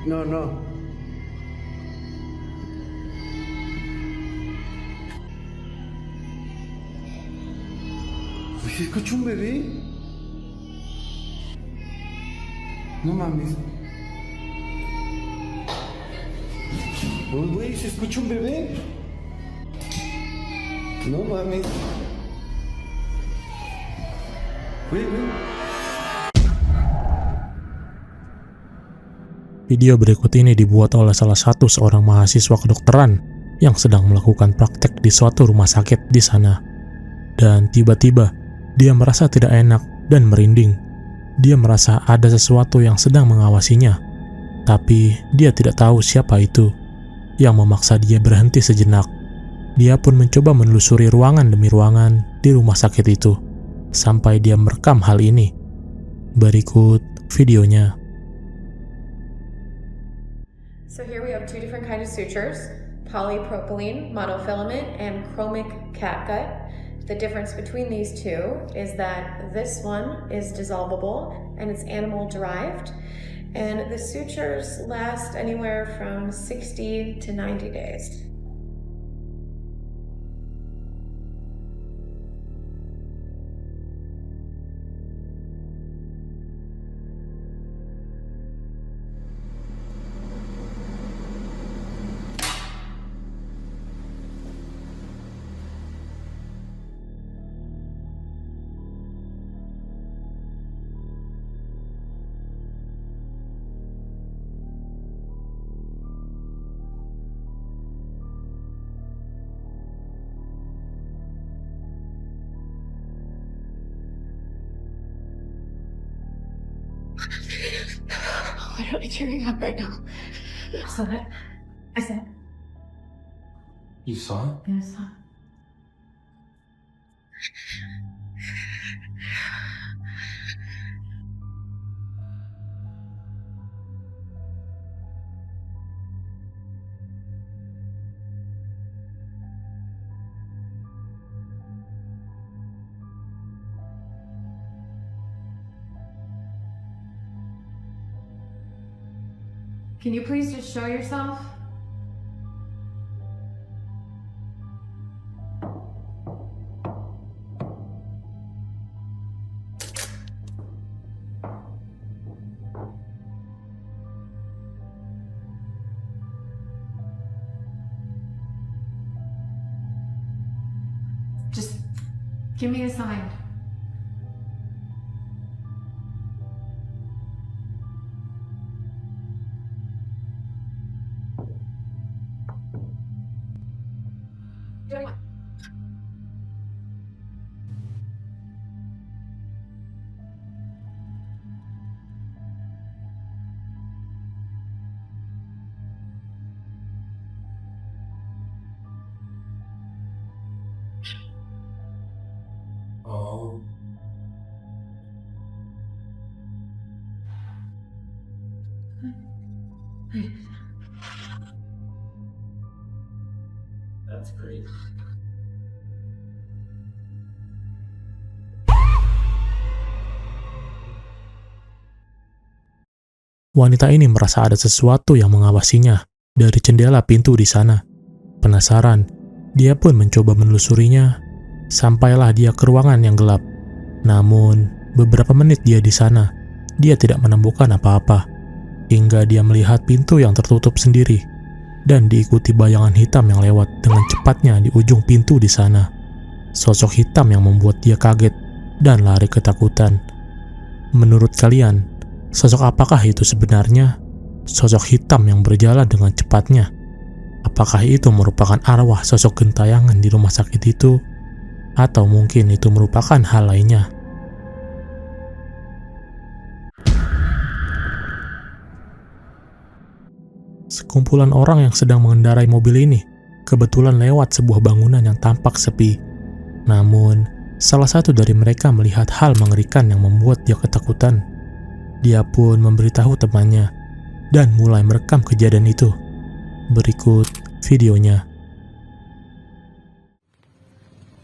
No, no. Pues escucho un bebé. No mames. Oh, güey, se escucha un bebé. No mames. Güey. Video berikut ini dibuat oleh salah satu seorang mahasiswa kedokteran yang sedang melakukan praktek di suatu rumah sakit di sana. Dan tiba-tiba, dia merasa tidak enak dan merinding. Dia merasa ada sesuatu yang sedang mengawasinya, tapi dia tidak tahu siapa itu, yang memaksa dia berhenti sejenak. Dia pun mencoba menelusuri ruangan demi ruangan di rumah sakit itu, sampai dia merekam hal ini. Berikut videonya. So here we have two different kinds of sutures, polypropylene monofilament and chromic catgut. The difference between these two is that this one is dissolvable and it's animal derived, and the sutures last anywhere from 60 to 90 days. I'm literally tearing up right now. I saw that. You saw it? Yeah, I saw it. Can you please just show yourself? Just give me a sign. Oh. That's great. Wanita ini merasa ada sesuatu yang mengawasinya dari jendela pintu di sana. Penasaran, dia pun mencoba menelusurinya. Sampailah dia ke ruangan yang gelap. Namun, beberapa menit dia di sana, dia tidak menemukan apa-apa. Hingga dia melihat pintu yang tertutup sendiri, dan diikuti bayangan hitam yang lewat dengan cepatnya di ujung pintu di sana. Sosok hitam yang membuat dia kaget dan lari ketakutan. Menurut kalian, sosok apakah itu sebenarnya? Sosok hitam yang berjalan dengan cepatnya. Apakah itu merupakan arwah sosok gentayangan di rumah sakit itu? Atau mungkin itu merupakan hal lainnya? Sekumpulan orang yang sedang mengendarai mobil ini kebetulan lewat sebuah bangunan yang tampak sepi. Namun, salah satu dari mereka melihat hal mengerikan yang membuat dia ketakutan. Dia pun memberitahu temannya dan mulai merekam kejadian itu. Berikut videonya.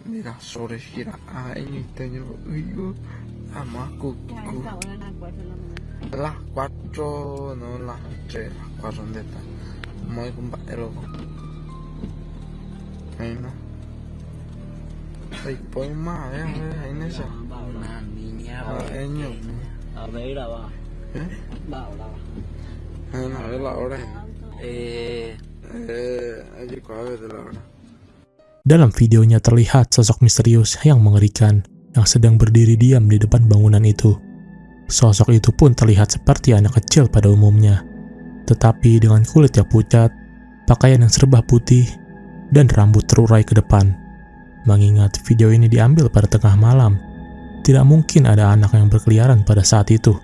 Mira, sobre gira. Ay, tengo. ama ku las 4, no las 3, las 4 ¿dónde está? Muy compañero. Ahí no. Ay, pues más, ahí en esa. Ở đấy đâu à? Bảo đâu? No, es la hora. Eh, Allí cuál es la hora. Dalam videonya terlihat sosok misterius yang mengerikan yang sedang berdiri diam di depan bangunan itu. Sosok itu pun terlihat seperti anak kecil pada umumnya, tetapi dengan kulit yang pucat, pakaian yang serba putih, dan rambut terurai ke depan. Mengingat video ini diambil pada tengah malam, tidak mungkin ada anak yang berkeliaran pada saat itu,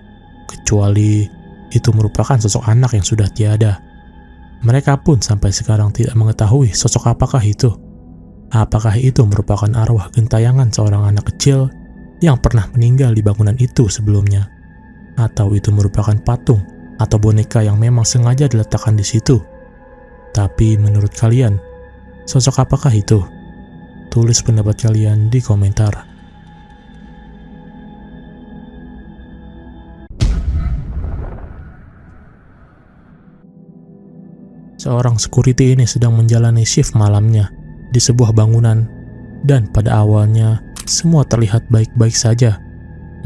kecuali itu merupakan sosok anak yang sudah tiada. Mereka pun sampai sekarang tidak mengetahui sosok apakah itu. Apakah itu merupakan arwah gentayangan seorang anak kecil yang pernah meninggal di bangunan itu sebelumnya? Atau itu merupakan patung atau boneka yang memang sengaja diletakkan di situ? Tapi menurut kalian, sosok apakah itu? Tulis pendapat kalian di komentar. Seorang security ini sedang menjalani shift malamnya di sebuah bangunan, dan pada awalnya semua terlihat baik-baik saja.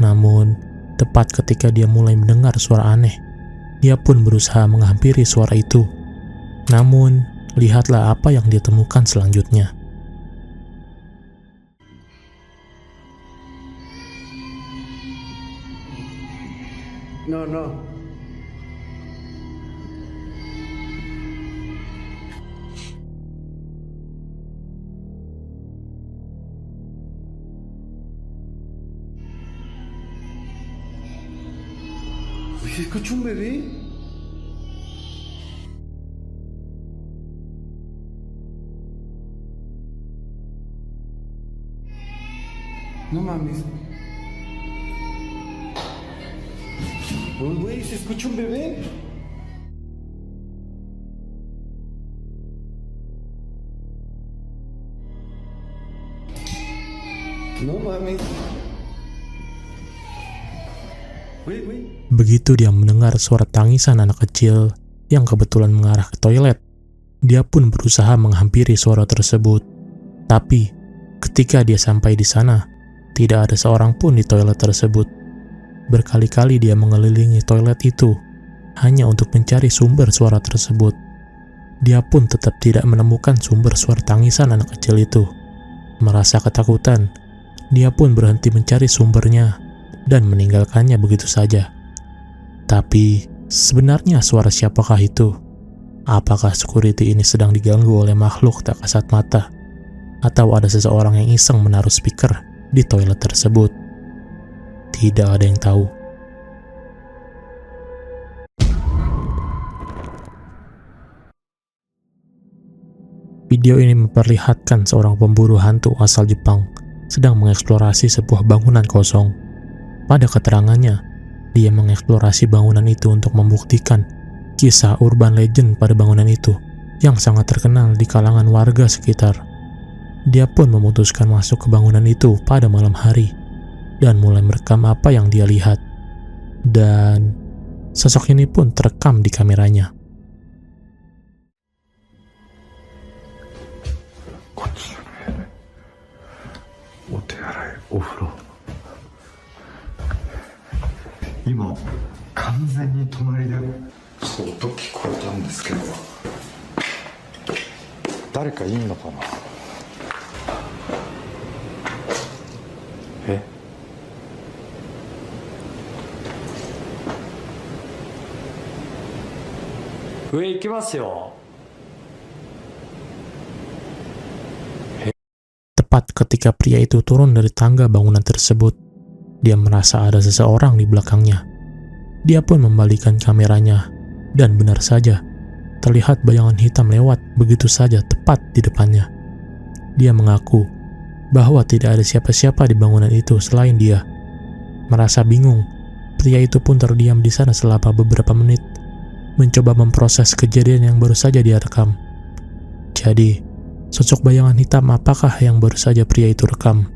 Namun, tepat ketika dia mulai mendengar suara aneh, dia pun berusaha menghampiri suara itu. Namun, lihatlah apa yang dia temukan selanjutnya. No. ¿Se escucha un bebé? No mames. Güey, ¿se escucha un bebé? No mames. Güey. Begitu dia mendengar suara tangisan anak kecil yang kebetulan mengarah ke toilet, dia pun berusaha menghampiri suara tersebut. Tapi, ketika dia sampai di sana, tidak ada seorang pun di toilet tersebut. Berkali-kali dia mengelilingi toilet itu hanya untuk mencari sumber suara tersebut. Dia pun tetap tidak menemukan sumber suara tangisan anak kecil itu. Merasa ketakutan, dia pun berhenti mencari sumbernya dan meninggalkannya begitu saja. Tapi, sebenarnya suara siapakah itu? Apakah security ini sedang diganggu oleh makhluk tak kasat mata? Atau ada seseorang yang iseng menaruh speaker di toilet tersebut? Tidak ada yang tahu. Video ini memperlihatkan seorang pemburu hantu asal Jepang sedang mengeksplorasi sebuah bangunan kosong. Pada keterangannya, dia mengeksplorasi bangunan itu untuk membuktikan kisah urban legend pada bangunan itu yang sangat terkenal di kalangan warga sekitar. Dia pun memutuskan masuk ke bangunan itu pada malam hari dan mulai merekam apa yang dia lihat. Dan sosok ini pun terekam di kameranya. Ofro. 今完全に隣でそう音聞こえたんですけど、誰かいんのかな。上行きますよ。 Tepat ketika pria itu turun dari tangga bangunan tersebut, dia merasa ada seseorang di belakangnya. Dia pun membalikan kameranya, dan benar saja, terlihat bayangan hitam lewat begitu saja tepat di depannya. Dia mengaku bahwa tidak ada siapa-siapa di bangunan itu selain dia. Merasa bingung, pria itu pun terdiam di sana selama beberapa menit, mencoba memproses kejadian yang baru saja dia rekam. Jadi, sosok bayangan hitam apakah yang baru saja pria itu rekam?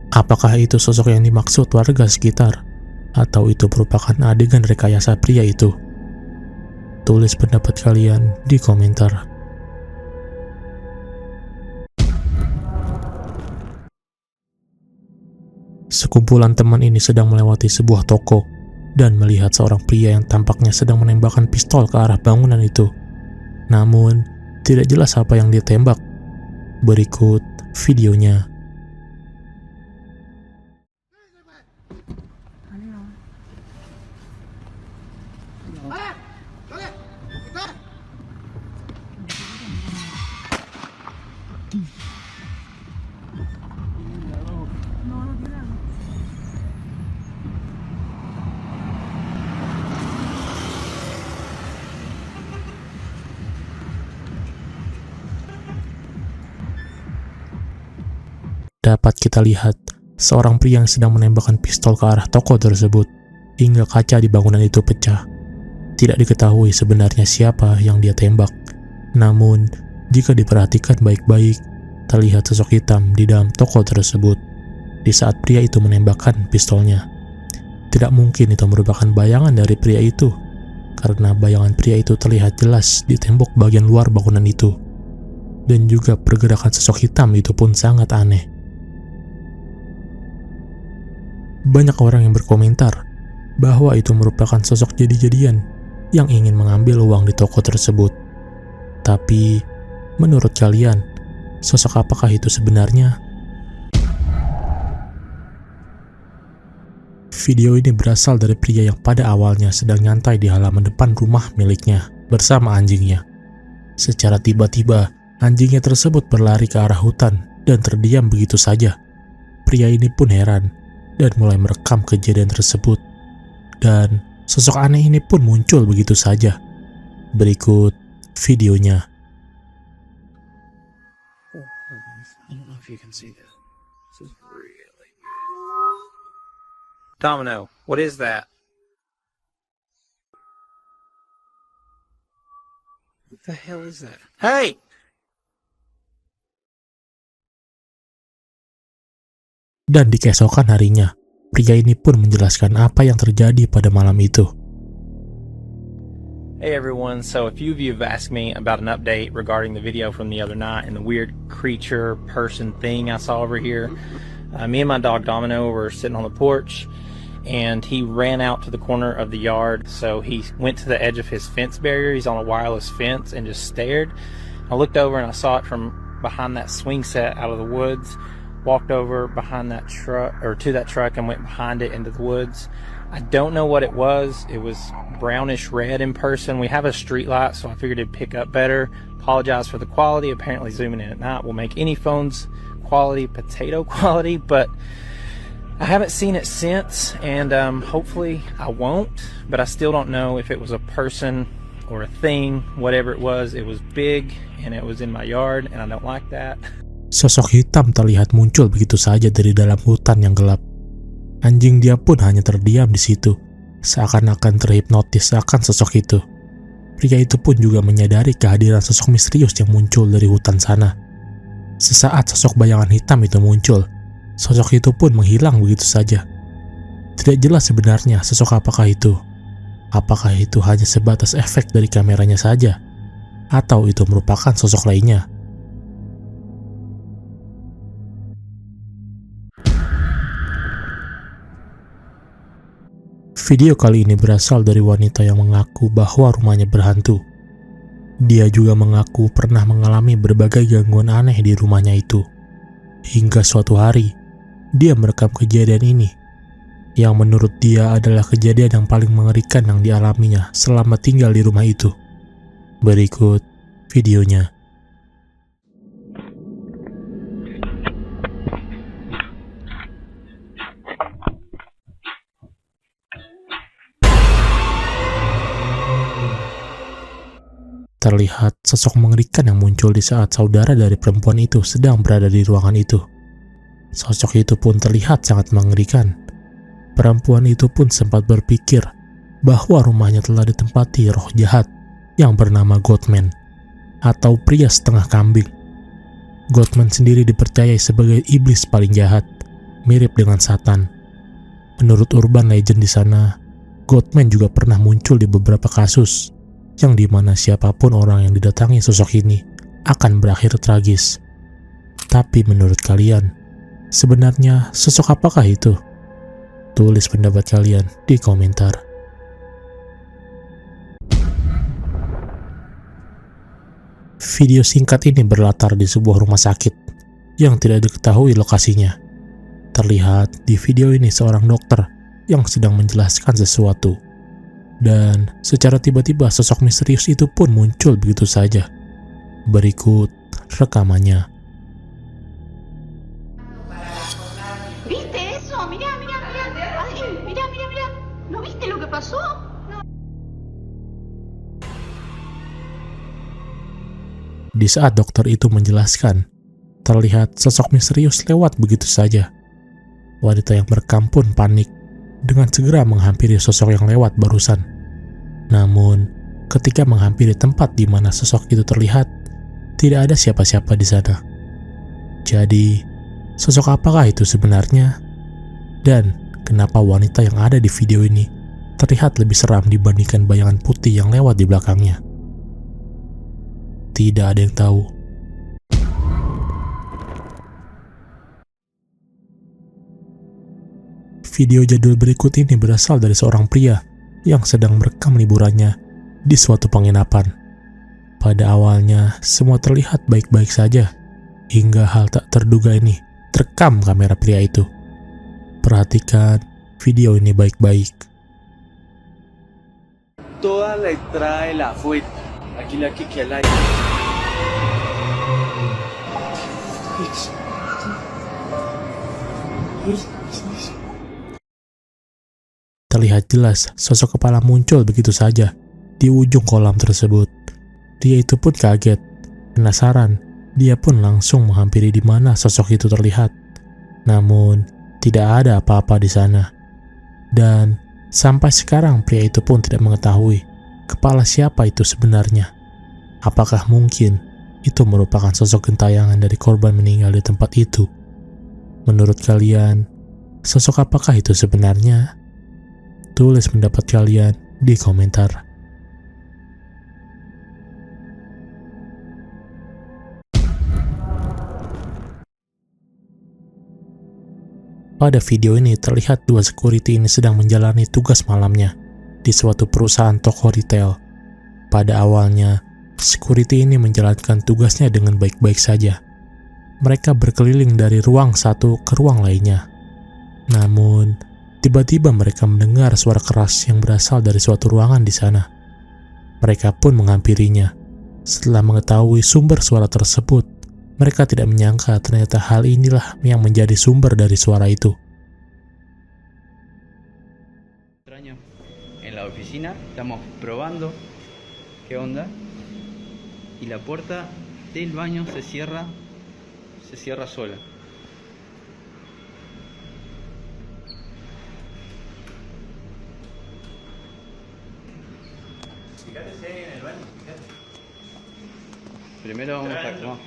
Apakah itu sosok yang dimaksud warga sekitar? Atau itu merupakan adegan rekayasa pria itu? Tulis pendapat kalian di komentar. Sekumpulan teman ini sedang melewati sebuah toko dan melihat seorang pria yang tampaknya sedang menembakkan pistol ke arah bangunan itu. Namun, tidak jelas apa yang dia tembak. Berikut videonya. Dapat kita lihat seorang pria yang sedang menembakkan pistol ke arah toko tersebut hingga kaca di bangunan itu pecah. Tidak diketahui sebenarnya siapa yang dia tembak. Namun, jika diperhatikan baik-baik, terlihat sosok hitam di dalam toko tersebut di saat pria itu menembakkan pistolnya. Tidak mungkin itu merupakan bayangan dari pria itu, karena bayangan pria itu terlihat jelas di tembok bagian luar bangunan itu. Dan juga pergerakan sosok hitam itu pun sangat aneh. Banyak orang yang berkomentar bahwa itu merupakan sosok jadi-jadian yang ingin mengambil uang di toko tersebut. Tapi, menurut kalian, sosok apakah itu sebenarnya? Video ini berasal dari pria yang pada awalnya sedang nyantai di halaman depan rumah miliknya bersama anjingnya. Secara tiba-tiba, anjingnya tersebut berlari ke arah hutan dan terdiam begitu saja. Pria ini pun heran dan mulai merekam kejadian tersebut. Dan sosok aneh ini pun muncul begitu saja. Berikut videonya. I don't know if you can see this. This is really Domino, what is that? What the hell is that? Hey! Dan di keesokan harinya, pria ini pun menjelaskan apa yang terjadi pada malam itu. Hey everyone, so a few of you have asked me about an update regarding the video from the other night and the weird creature person thing I saw over here. Me and my dog Domino were sitting on the porch and he ran out to the corner of the yard, so he went to the edge of his fence barrier. He's on a wireless fence and just stared. I looked over and I saw it from behind that swing set out of the woods. Walked over behind that truck, or to that truck, and went behind it into the woods. I don't know what it was. It was brownish red in person. We have a street light, so I figured it'd pick up better. Apologize for the quality. Apparently zooming in at night will make any phone's quality potato quality, but I haven't seen it since, and hopefully I won't, but I still don't know if it was a person or a thing. Whatever it was big, and it was in my yard, and I don't like that. Sosok hitam terlihat muncul begitu saja dari dalam hutan yang gelap. Anjing dia pun hanya terdiam di situ, seakan-akan terhipnotis akan sosok itu. Pria itu pun juga menyadari kehadiran sosok misterius yang muncul dari hutan sana. Sesaat sosok bayangan hitam itu muncul, sosok itu pun menghilang begitu saja. Tidak jelas sebenarnya sosok apakah itu. Apakah itu hanya sebatas efek dari kameranya saja, atau itu merupakan sosok lainnya? Video kali ini berasal dari wanita yang mengaku bahwa rumahnya berhantu. Dia juga mengaku pernah mengalami berbagai gangguan aneh di rumahnya itu. Hingga suatu hari, dia merekam kejadian ini, yang menurut dia adalah kejadian yang paling mengerikan yang dialaminya selama tinggal di rumah itu. Berikut videonya. Terlihat sosok mengerikan yang muncul di saat saudara dari perempuan itu sedang berada di ruangan itu. Sosok itu pun terlihat sangat mengerikan. Perempuan itu pun sempat berpikir bahwa rumahnya telah ditempati roh jahat yang bernama Goatman, atau pria setengah kambing. Goatman sendiri dipercayai sebagai iblis paling jahat, mirip dengan Satan. Menurut urban legend di sana, Goatman juga pernah muncul di beberapa kasus, yang dimana siapapun orang yang didatangi sosok ini akan berakhir tragis. Tapi menurut kalian, sebenarnya sosok apakah itu? Tulis pendapat kalian di komentar. Video singkat ini berlatar di sebuah rumah sakit yang tidak diketahui lokasinya. Terlihat di video ini seorang dokter yang sedang menjelaskan sesuatu. Dan secara tiba-tiba sosok misterius itu pun muncul begitu saja. Berikut rekamannya. ¿Viste eso? Mirá, mirá, mirá. Adri, mirá, mirá, mirá. ¿No viste lo que pasó? Di saat dokter itu menjelaskan, terlihat sosok misterius lewat begitu saja. Wanita yang merekam pun panik dengan segera menghampiri sosok yang lewat barusan. Namun, ketika menghampiri tempat di mana sosok itu terlihat, tidak ada siapa-siapa di sana. Jadi, sosok apakah itu sebenarnya? Dan kenapa wanita yang ada di video ini terlihat lebih seram dibandingkan bayangan putih yang lewat di belakangnya? Tidak ada yang tahu. Video jadul berikut ini berasal dari seorang pria yang sedang merekam liburannya di suatu penginapan. Pada awalnya, semua terlihat baik-baik saja, hingga hal tak terduga ini terekam kamera pria itu. Perhatikan video ini baik-baik. Toda la entrada de la fuente. Aquí la que al aire. Terlihat jelas sosok kepala muncul begitu saja di ujung kolam tersebut. Dia itu pun kaget, penasaran. Dia pun langsung menghampiri di mana sosok itu terlihat. Namun, tidak ada apa-apa di sana. Dan sampai sekarang pria itu pun tidak mengetahui kepala siapa itu sebenarnya. Apakah mungkin itu merupakan sosok gentayangan dari korban meninggal di tempat itu? Menurut kalian, sosok apakah itu sebenarnya? Tulis pendapat kalian di komentar. Pada video ini terlihat dua security ini sedang menjalani tugas malamnya di suatu perusahaan toko retail. Pada awalnya, security ini menjalankan tugasnya dengan baik-baik saja. Mereka berkeliling dari ruang satu ke ruang lainnya. Namun, tiba-tiba mereka mendengar suara keras yang berasal dari suatu ruangan di sana. Mereka pun menghampirinya. Setelah mengetahui sumber suara tersebut, mereka tidak menyangka ternyata hal inilah yang menjadi sumber dari suara itu. En la oficina estamos probando qué onda y la puerta del baño se cierra sola. Fíjate si hay en el baño, fíjate. Primero vamos a... No.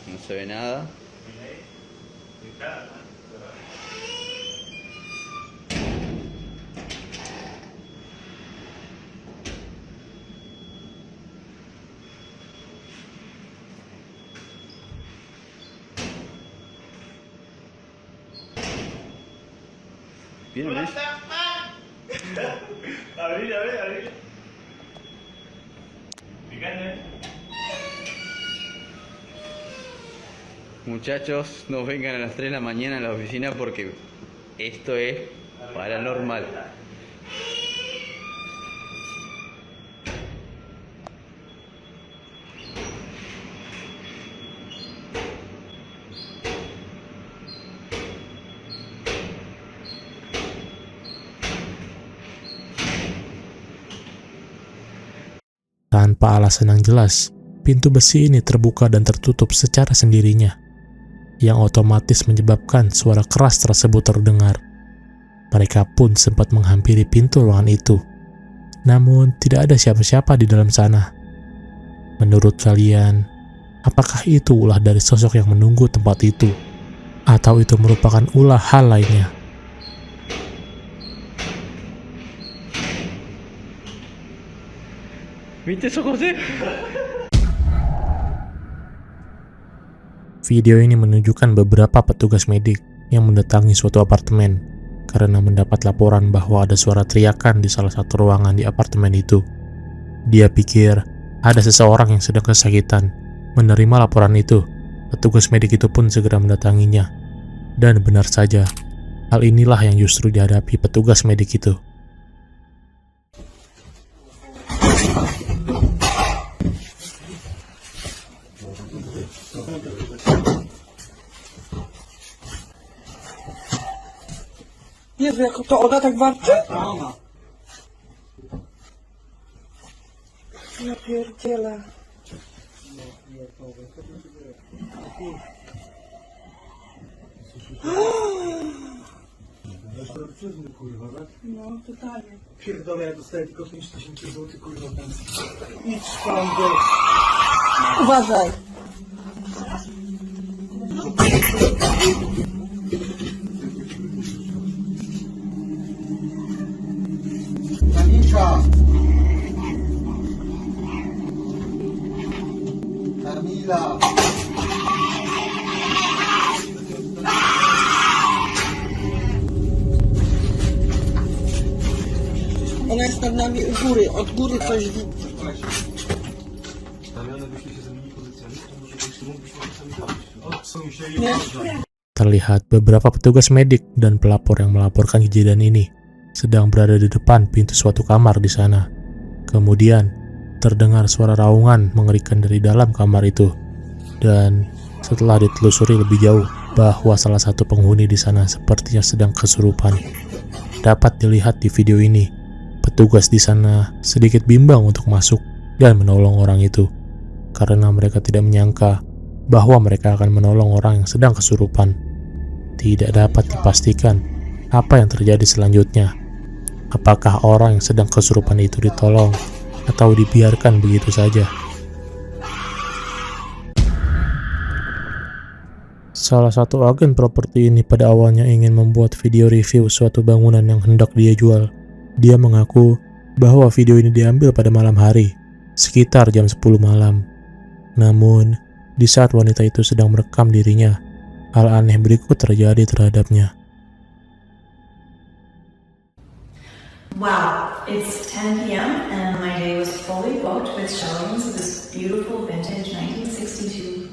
No se ve nada. ¿Vieron eso? Abrir. Fíjate. Muchachos, no vengan a las 3 de la mañana a la oficina porque esto es paranormal. Tanpa alasan yang jelas, pintu besi ini terbuka dan tertutup secara sendirinya, yang otomatis menyebabkan suara keras tersebut terdengar. Mereka pun sempat menghampiri pintu ruangan itu. Namun tidak ada siapa-siapa di dalam sana. Menurut kalian, apakah itu ulah dari sosok yang menunggu tempat itu? Atau itu merupakan ulah hal lainnya? Video ini menunjukkan beberapa petugas medik yang mendatangi suatu apartemen karena mendapat laporan bahwa ada suara teriakan di salah satu ruangan di apartemen itu. Dia pikir ada seseorang yang sedang kesakitan. Menerima laporan itu, petugas medik itu pun segera mendatanginya. Dan benar saja, hal inilah yang justru dihadapi petugas medik itu. Jezu, jak to Oda tak warczy? Ja pierdzielę. No, totalnie. Pierdolę, ja dostaję tylko 5000 zł, kurwa, tam. Idź tam, uważaj. Tanika! Kamila! Ona jest nad nami u góry, od góry coś widzi. Terlihat beberapa petugas medik dan pelapor yang melaporkan kejadian ini sedang berada di depan pintu suatu kamar di sana. Kemudian, terdengar suara raungan mengerikan dari dalam kamar itu. Dan setelah ditelusuri lebih jauh bahwa salah satu penghuni di sana sepertinya sedang kesurupan. Dapat dilihat di video ini, petugas di sana sedikit bimbang untuk masuk dan menolong orang itu karena mereka tidak menyangka bahwa mereka akan menolong orang yang sedang kesurupan. Tidak dapat dipastikan apa yang terjadi selanjutnya. Apakah orang yang sedang kesurupan itu ditolong atau dibiarkan begitu saja? Salah satu agen properti ini pada awalnya ingin membuat video review suatu bangunan yang hendak dia jual. Dia mengaku bahwa video ini diambil pada malam hari, sekitar jam 10 malam. Namun, di saat wanita itu sedang merekam dirinya, hal aneh berikut terjadi terhadapnya. Wow, it's 10 p.m. and my day was fully booked with showings of this beautiful vintage 1962.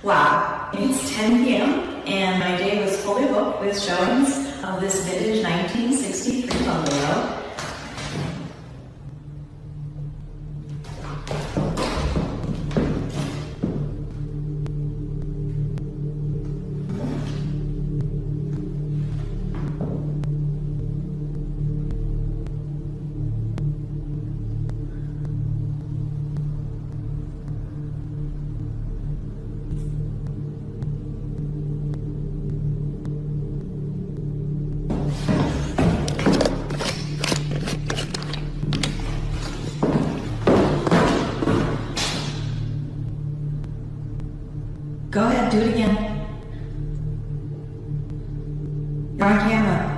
Wow, it's 10 p.m. and my day was fully booked with showings of this vintage 1963 bungalow. Go ahead, do it again. You're on camera.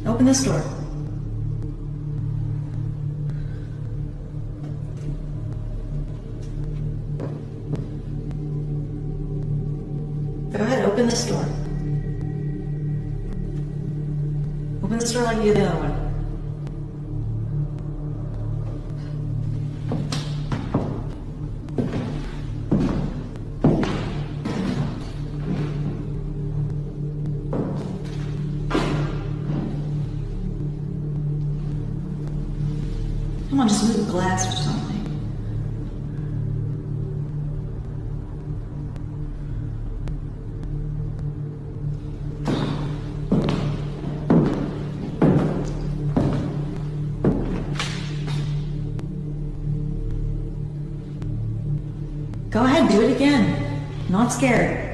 Open this door. Go ahead, open this door. Open this door like you did the other one. Come on, just move the glass or something. Go ahead, do it again. Not scared.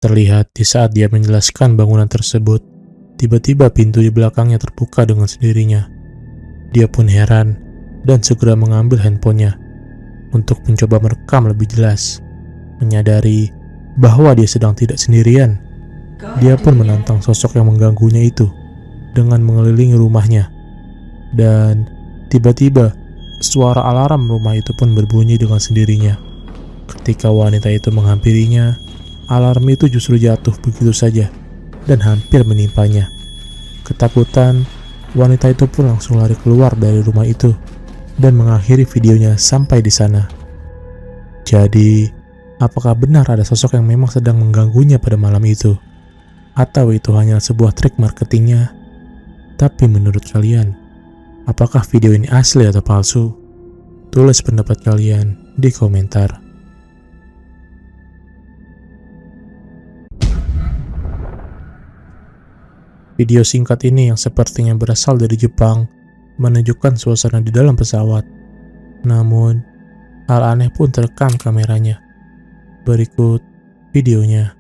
Terlihat di saat dia menjelaskan bangunan tersebut, tiba-tiba pintu di belakangnya terbuka dengan sendirinya. Dia pun heran dan segera mengambil handphonenya untuk mencoba merekam lebih jelas. Menyadari bahwa dia sedang tidak sendirian, dia pun menantang sosok yang mengganggunya itu dengan mengelilingi rumahnya. Dan tiba-tiba suara alarm rumah itu pun berbunyi dengan sendirinya. Ketika wanita itu menghampirinya, alarm itu justru jatuh begitu saja dan hampir menimpanya. Ketakutan, wanita itu pun langsung lari keluar dari rumah itu dan mengakhiri videonya sampai di sana. Jadi, apakah benar ada sosok yang memang sedang mengganggunya pada malam itu? Atau itu hanya sebuah trik marketingnya? Tapi menurut kalian, apakah video ini asli atau palsu? Tulis pendapat kalian di komentar. Video singkat ini yang sepertinya berasal dari Jepang menunjukkan suasana di dalam pesawat. Namun, hal aneh pun terekam kameranya. Berikut videonya.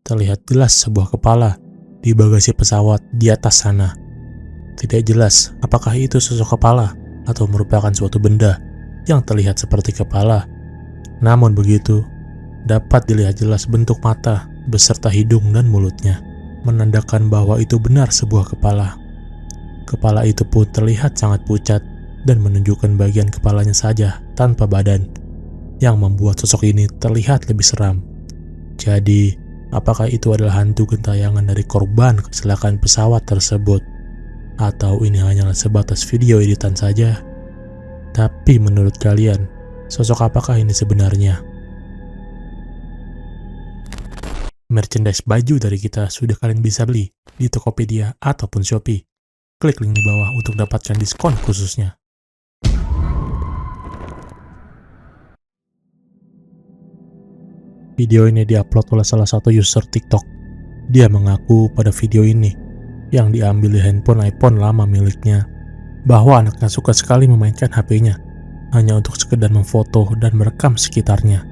Terlihat jelas sebuah kepala di bagasi pesawat di atas sana. Tidak jelas apakah itu sosok kepala atau merupakan suatu benda yang terlihat seperti kepala. Namun begitu, dapat dilihat jelas bentuk mata beserta hidung dan mulutnya, menandakan bahwa itu benar sebuah kepala. Kepala itu pun terlihat sangat pucat dan menunjukkan bagian kepalanya saja tanpa badan, yang membuat sosok ini terlihat lebih seram. Jadi, apakah itu adalah hantu gentayangan dari korban kecelakaan pesawat tersebut? Atau ini hanyalah sebatas video editan saja? Tapi menurut kalian, sosok apakah ini sebenarnya? Merchandise baju dari kita sudah kalian bisa beli di Tokopedia ataupun Shopee. Klik link di bawah untuk dapatkan diskon khususnya. Video ini diupload oleh salah satu user TikTok. Dia mengaku pada video ini, yang diambil di handphone iPhone lama miliknya, bahwa anaknya suka sekali memainkan HP-nya hanya untuk sekedar memfoto dan merekam sekitarnya.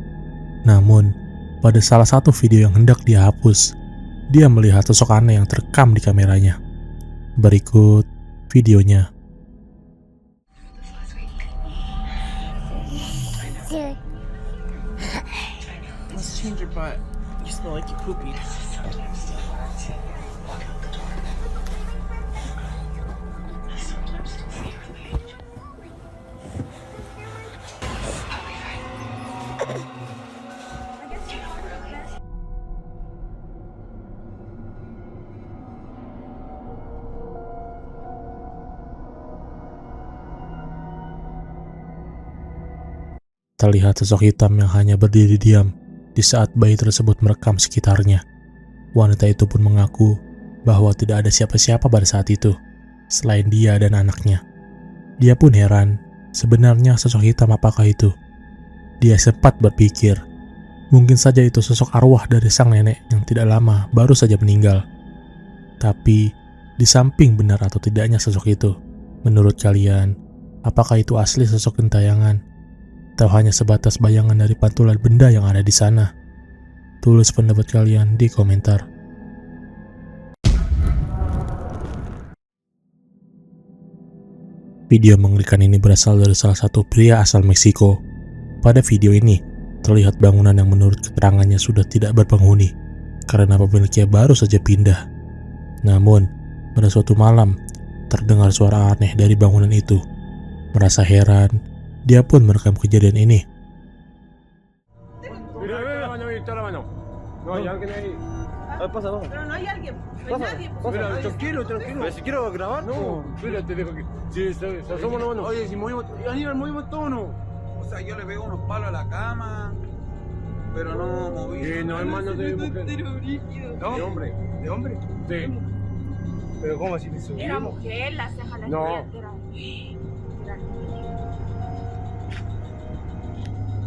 Namun, pada salah satu video yang hendak dia hapus, dia melihat sosok aneh yang terekam di kameranya. Berikut videonya. Let's change your butt. You smell like you poopy. Terlihat sosok hitam yang hanya berdiri diam di saat bayi tersebut merekam sekitarnya. Wanita itu pun mengaku bahwa tidak ada siapa-siapa pada saat itu, selain dia dan anaknya. Dia pun heran, sebenarnya sosok hitam apakah itu? Dia sempat berpikir, mungkin saja itu sosok arwah dari sang nenek yang tidak lama baru saja meninggal. Tapi, di samping benar atau tidaknya sosok itu, menurut kalian, apakah itu asli sosok gentayangan? Atau hanya sebatas bayangan dari pantulan benda yang ada di sana? Tulis pendapat kalian di komentar. Video mengerikan ini berasal dari salah satu pria asal Meksiko. Pada video ini, terlihat bangunan yang menurut keterangannya sudah tidak berpenghuni karena pemiliknya baru saja pindah. Namun, pada suatu malam, terdengar suara aneh dari bangunan itu. Merasa heran, dia pun merekam kejadian ini. Pero no hay alguien. No hay nadie. Mira, tranquilo. Pero si quiero grabar. No, espérate, deja que. Si somos nomás. Oye, si movimos. Aníbal, movimos todo no. O sea, yo le pego unos palos a la cama. Pero no moví. No, hermano, de mujer. ¿No? De hombre. ¿De hombre? Sí. Pero ¿cómo así? Era mujer, la ceja, la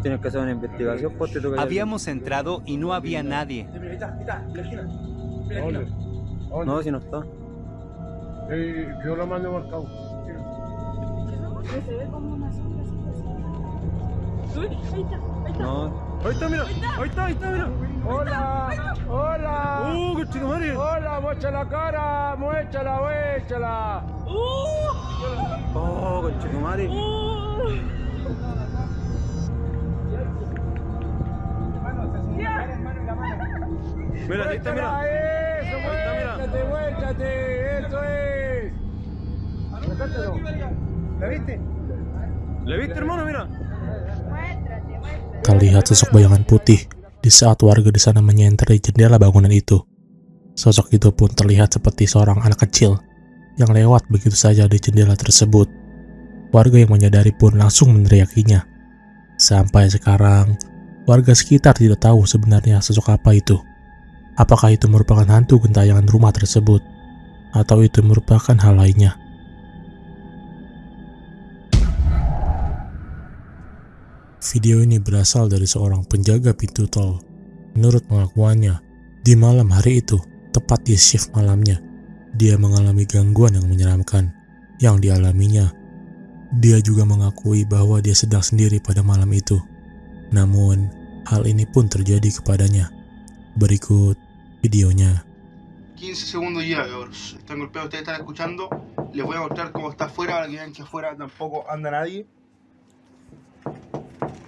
Tienes que hacer una investigación, pues te toca. Habíamos entrado y no había nadie. Ahí está, en la esquina. No, si no está. Yo lo mando marcado. Se ve como una sombra. Uy, ahí está. No. Ahí está, mira. Hola. ¡Qué chico, Mari! Hola, muestra la cara, muéstrala. ¡Oh, qué chico, Mari! Mira, ahí está, mira. Eso, muéstrate, eso es. ¿La viste? ¿Le viste, hermano? Mira. Terlihat sosok bayangan putih di saat warga di sana menyenter di jendela bangunan itu. Sosok itu pun terlihat seperti seorang anak kecil yang lewat begitu saja di jendela tersebut. Warga yang menyadari pun langsung meneriakinya. Sampai sekarang, warga sekitar tidak tahu sebenarnya sosok apa itu. Apakah itu merupakan hantu gentayangan rumah tersebut, atau itu merupakan hal lainnya. Video ini berasal dari seorang penjaga pintu tol. Menurut pengakuannya, di malam hari itu, tepat di shift malamnya, dia mengalami gangguan yang menyeramkan yang dialaminya. Dia juga mengakui bahwa dia sedang sendiri pada malam itu. Namun, hal ini pun terjadi kepadanya. Berikut videonya. 15 segundos ya, cabros. Están golpeados, ustedes están escuchando. Les voy a mostrar cómo está afuera para que vean que afuera tampoco anda nadie.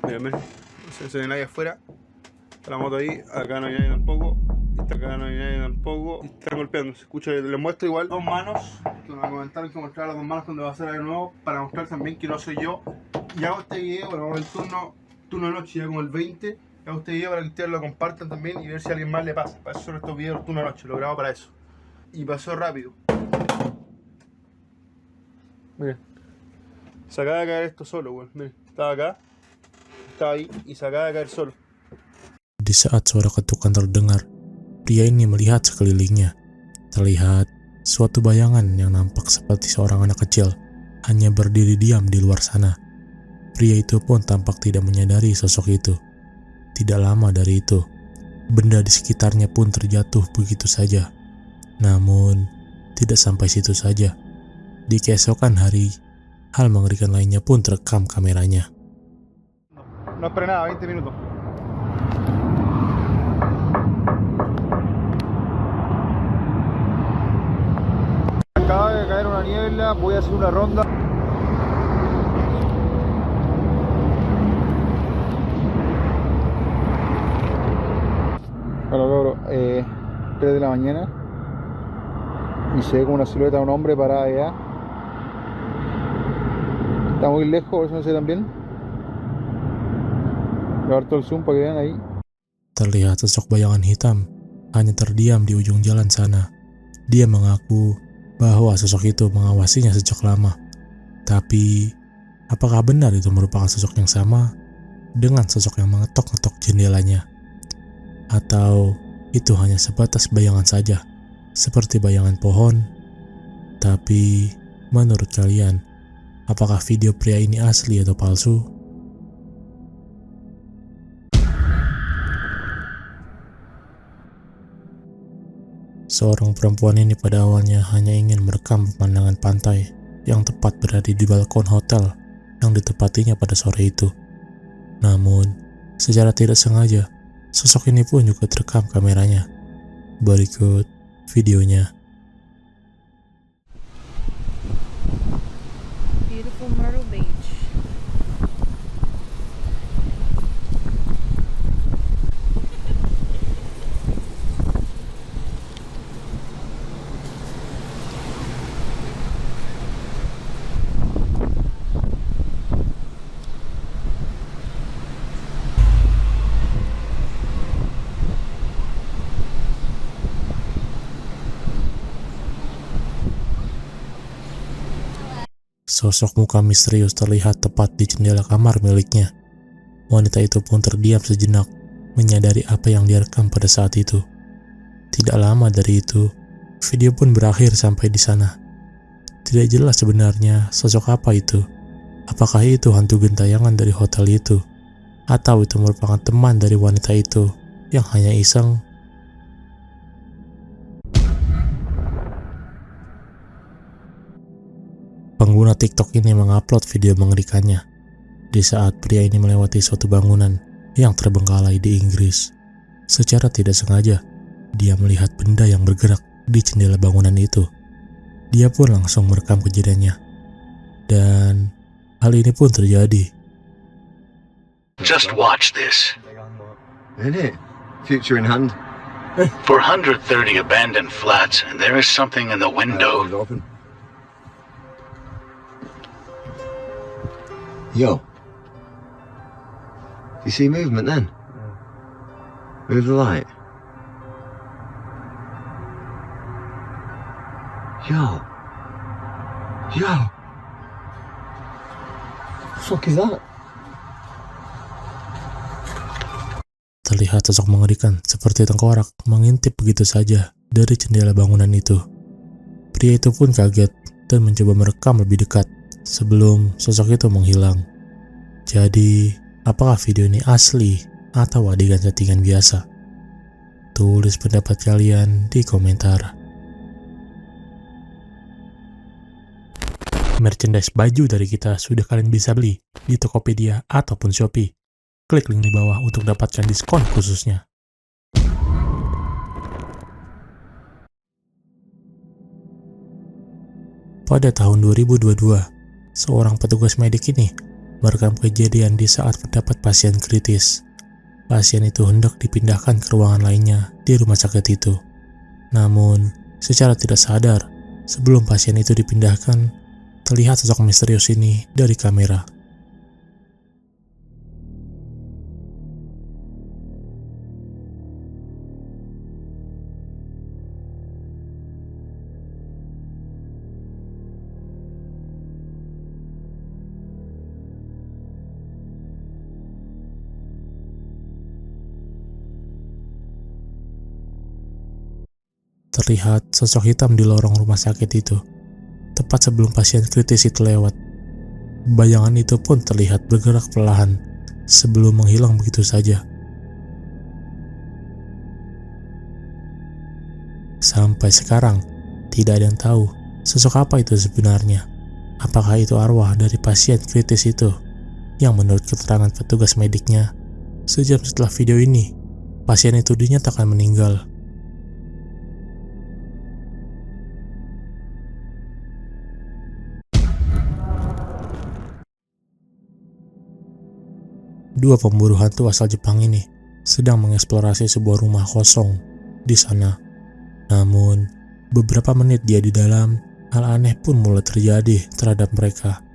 Miren, no se ve nadie afuera. Está la moto ahí, acá no hay nadie tampoco. Acá no hay nadie tampoco. Están golpeando, se escucha, les muestro igual dos manos. Que me comentaron que mostrar las dos manos cuando va a hacer de nuevo. Para mostrar también que no soy yo. Y hago este video, bueno, el turno de noche, ya como el 20. Hago este video para que ustedes lo compartan también y ver si a alguien más le pasa. Para eso son estos videos turno de noche, lo grabo para eso. Y pasó rápido. Miren. Se acaba de caer esto solo, güey. Miren, estaba acá. Estaba ahí y se acaba de caer solo. Di saat suara ketukan terdengar, pria ini melihat sekelilingnya. Terlihat suatu bayangan yang nampak seperti seorang anak kecil hanya berdiri diam di luar sana. Pria itu pun tampak tidak menyadari sosok itu. Tidak lama dari itu, benda di sekitarnya pun terjatuh begitu saja. Namun, tidak sampai situ saja. Di keesokan hari, hal mengerikan lainnya pun terekam kameranya. No esperé nada, 20 minutos. Acaba de caer una niebla, voy a hacer una ronda. Hola, cabrón, 3 de la mañana y se ve como una silueta de un hombre parada allá. Está muy lejos, por eso no se ve tan bien. Voy a dar todo el zoom para que vean ahí. Terlihat sosok bayangan hitam hanya terdiam di ujung jalan sana. Dia mengaku bahwa sosok itu mengawasinya sejak lama. Tapi, apakah benar itu merupakan sosok yang sama dengan sosok yang mengetok-ngetok jendelanya? Atau itu hanya sebatas bayangan saja, seperti bayangan pohon? Tapi, menurut kalian, apakah video pria ini asli atau palsu? Seorang perempuan ini pada awalnya hanya ingin merekam pemandangan pantai yang tepat berada di balkon hotel yang ditempatinya pada sore itu. Namun, secara tidak sengaja, sosok ini pun juga terekam kameranya. Berikut videonya. Beautiful Myrtle Beach. Sosok muka misterius terlihat tepat di jendela kamar miliknya. Wanita itu pun terdiam sejenak, menyadari apa yang direkam pada saat itu. Tidak lama dari itu, video pun berakhir sampai di sana. Tidak jelas sebenarnya sosok apa itu. Apakah itu hantu gentayangan dari hotel itu? Atau itu merupakan teman dari wanita itu yang hanya iseng? Pengguna TikTok ini mengupload video mengerikannya di saat pria ini melewati suatu bangunan yang terbengkalai di Inggris. Secara tidak sengaja, dia melihat benda yang bergerak di jendela bangunan itu. Dia pun langsung merekam kejadiannya. Dan hal ini pun terjadi. Just watch this. Isn't it? Future in hand. 430 abandoned flats, and there is something in the window. Yo. Do you see movement then? Move the light. Yo. Yo. The fuck is that? Terlihat sosok mengerikan seperti tengkorak mengintip begitu saja dari jendela bangunan itu. Pria itu pun kaget dan mencoba merekam lebih dekat sebelum sosok itu menghilang. Jadi, apakah video ini asli atau adegan settingan biasa? Tulis pendapat kalian di komentar. Merchandise baju dari kita sudah kalian bisa beli di Tokopedia ataupun Shopee. Klik link di bawah untuk dapatkan diskon khususnya. Pada tahun 2022, seorang petugas medik ini merekam kejadian di saat mendapat pasien kritis. Pasien itu hendak dipindahkan ke ruangan lainnya di rumah sakit itu. Namun, secara tidak sadar, sebelum pasien itu dipindahkan, terlihat sosok misterius ini dari kamera. Terlihat sosok hitam di lorong rumah sakit itu, tepat sebelum pasien kritis itu lewat. Bayangan itu pun terlihat bergerak perlahan sebelum menghilang begitu saja. Sampai sekarang, tidak ada yang tahu sosok apa itu sebenarnya. Apakah itu arwah dari pasien kritis itu, yang menurut keterangan petugas mediknya, sejam setelah video ini, pasien itu dinyatakan meninggal. Dua pemburu hantu asal Jepang ini sedang mengeksplorasi sebuah rumah kosong di sana. Namun, beberapa menit dia di dalam, hal aneh pun mulai terjadi terhadap mereka.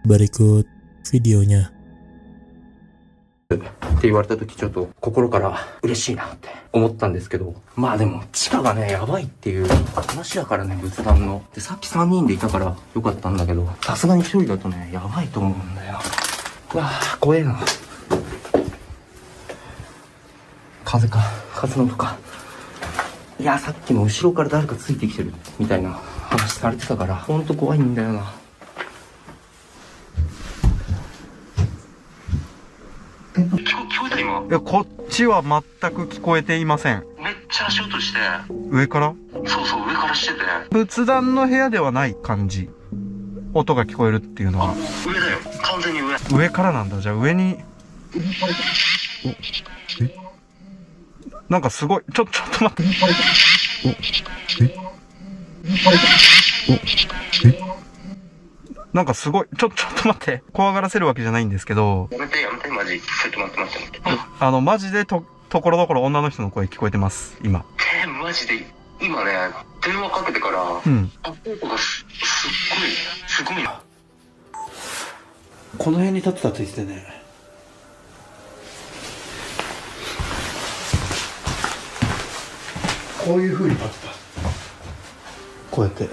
Berikut videonya. って言われた時ちょっと心から嬉しいなって思ったんですけど、まあでも地下がねやばいっていう話だからね、仏壇のでさっき3人でいたからよかったんだけど、さすがに1人だとねやばいと思うんだよ。うわー怖えな。風の音か。いやさっきも後ろから誰かついてきてるみたいな話されてたから、ほんと怖いんだよな。いや、こっちは全く聞こえていません。めっちゃ足音して。上から？そうそう、上からしてて。仏壇の部屋ではない感じ。音が聞こえるっていうのは。上だよ、完全に上。上からなんだ。じゃあ上に。なんかすごい、ちょっと待って。なんかすごい、ちょっと待って。怖がらせるわけじゃないんですけど。やめて、マジ。ちょっと待って。マジでところどころ女の人の声聞こえてます、今。マジで、今ね、電話かけてから、アップデートがすごいな。この辺に立ってたって言ってね。こういう風に立ってた。こうやって。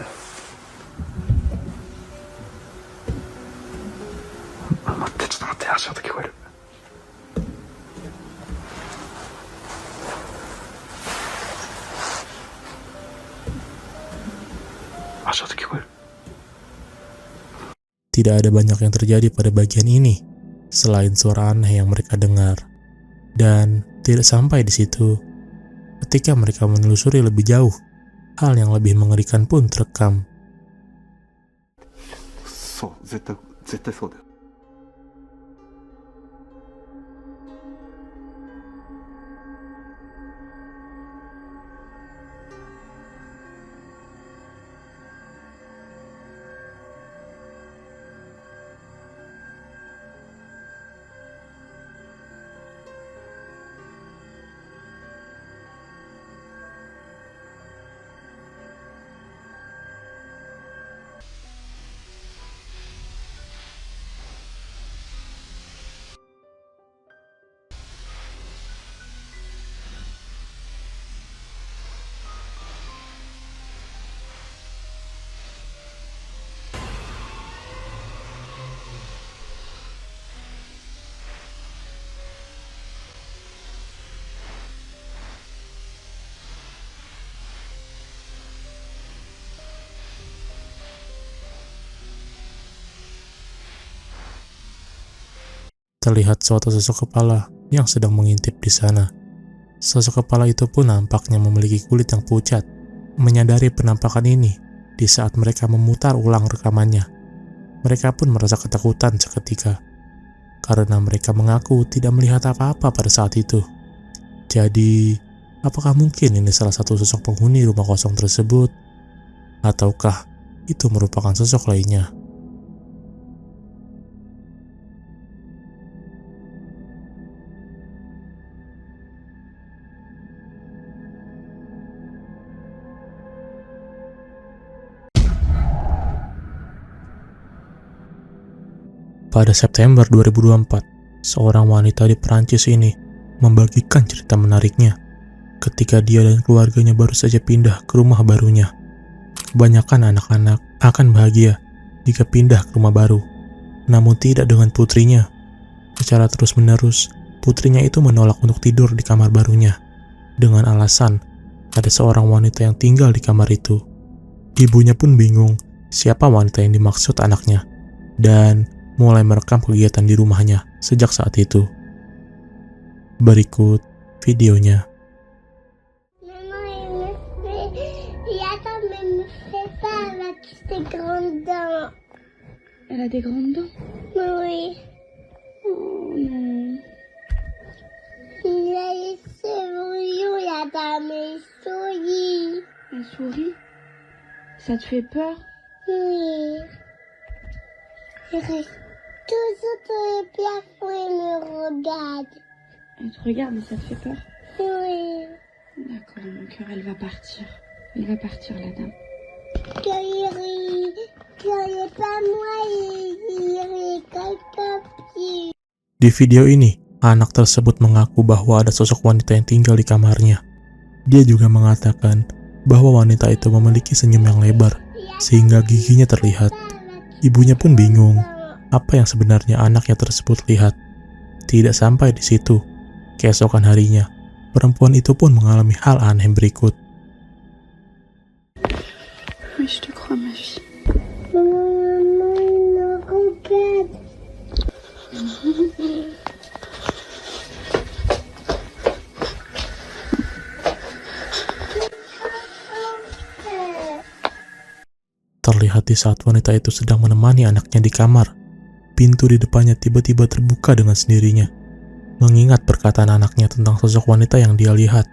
待って、ちょっと待って、足音聞こえる。足音聞こえる。Tidak ada banyak yang terjadi pada bagian ini, selain suara aneh yang mereka dengar. Dan tidak sampai di situ. Ketika mereka menelusuri lebih jauh, hal yang lebih mengerikan pun terekam. そう、絶対そうだよ。Terlihat suatu sosok kepala yang sedang mengintip di sana. Sosok kepala itu pun nampaknya memiliki kulit yang pucat. Menyadari penampakan ini, di saat mereka memutar ulang rekamannya, mereka pun merasa ketakutan seketika, karena mereka mengaku tidak melihat apa-apa pada saat itu. Jadi, apakah mungkin ini salah satu sosok penghuni rumah kosong tersebut? Ataukah itu merupakan sosok lainnya? Pada September 2024, seorang wanita di Perancis ini membagikan cerita menariknya ketika dia dan keluarganya baru saja pindah ke rumah barunya. Kebanyakan anak-anak akan bahagia jika pindah ke rumah baru, namun tidak dengan putrinya. Secara terus-menerus, putrinya itu menolak untuk tidur di kamar barunya dengan alasan ada seorang wanita yang tinggal di kamar itu. Ibunya pun bingung siapa wanita yang dimaksud anaknya dan mulai merekam kegiatan di rumahnya sejak saat itu. Berikut videonya. Elle a des grandes dents? Oui. Oh non. Il a les cheveux, la dame sourit. Elle sourit? Ça te fait peur? Oui. Il reste toujours sur le plafond et me regarde. Elle te regarde et ça te fait peur? Oui. D'accord, mon cœur, elle va partir. Elle va partir, la dame. Quand il est pas moi, il est quelqu'un plus. Di video ini, anak tersebut mengaku bahwa ada sosok wanita yang tinggal di kamarnya. Dia juga mengatakan bahwa wanita itu memiliki senyum yang lebar, sehingga giginya terlihat. Ibunya pun bingung apa yang sebenarnya anaknya tersebut lihat. Tidak sampai di situ, keesokan harinya, perempuan itu pun mengalami hal aneh berikut. Oui, je te crois, ma fille. Maman, il me regarde. Terlihat di saat wanita itu sedang menemani anaknya di kamar, pintu di depannya tiba-tiba terbuka dengan sendirinya. Mengingat perkataan anaknya tentang sosok wanita yang dia lihat,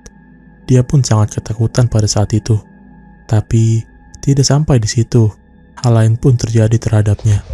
Dia pun sangat ketakutan pada saat itu. Tapi tidak sampai di situ, hal lain pun terjadi terhadapnya.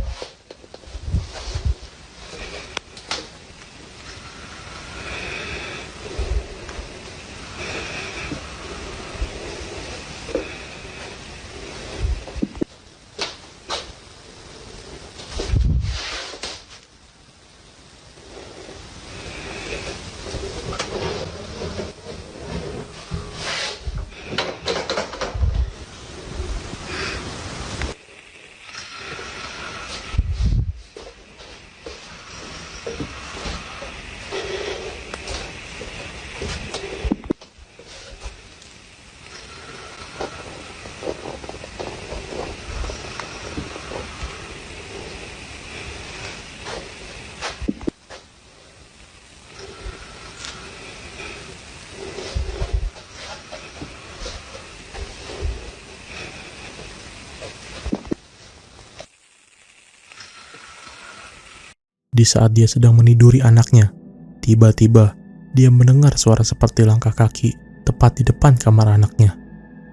Di saat dia sedang meniduri anaknya, tiba-tiba dia mendengar suara seperti langkah kaki tepat di depan kamar anaknya.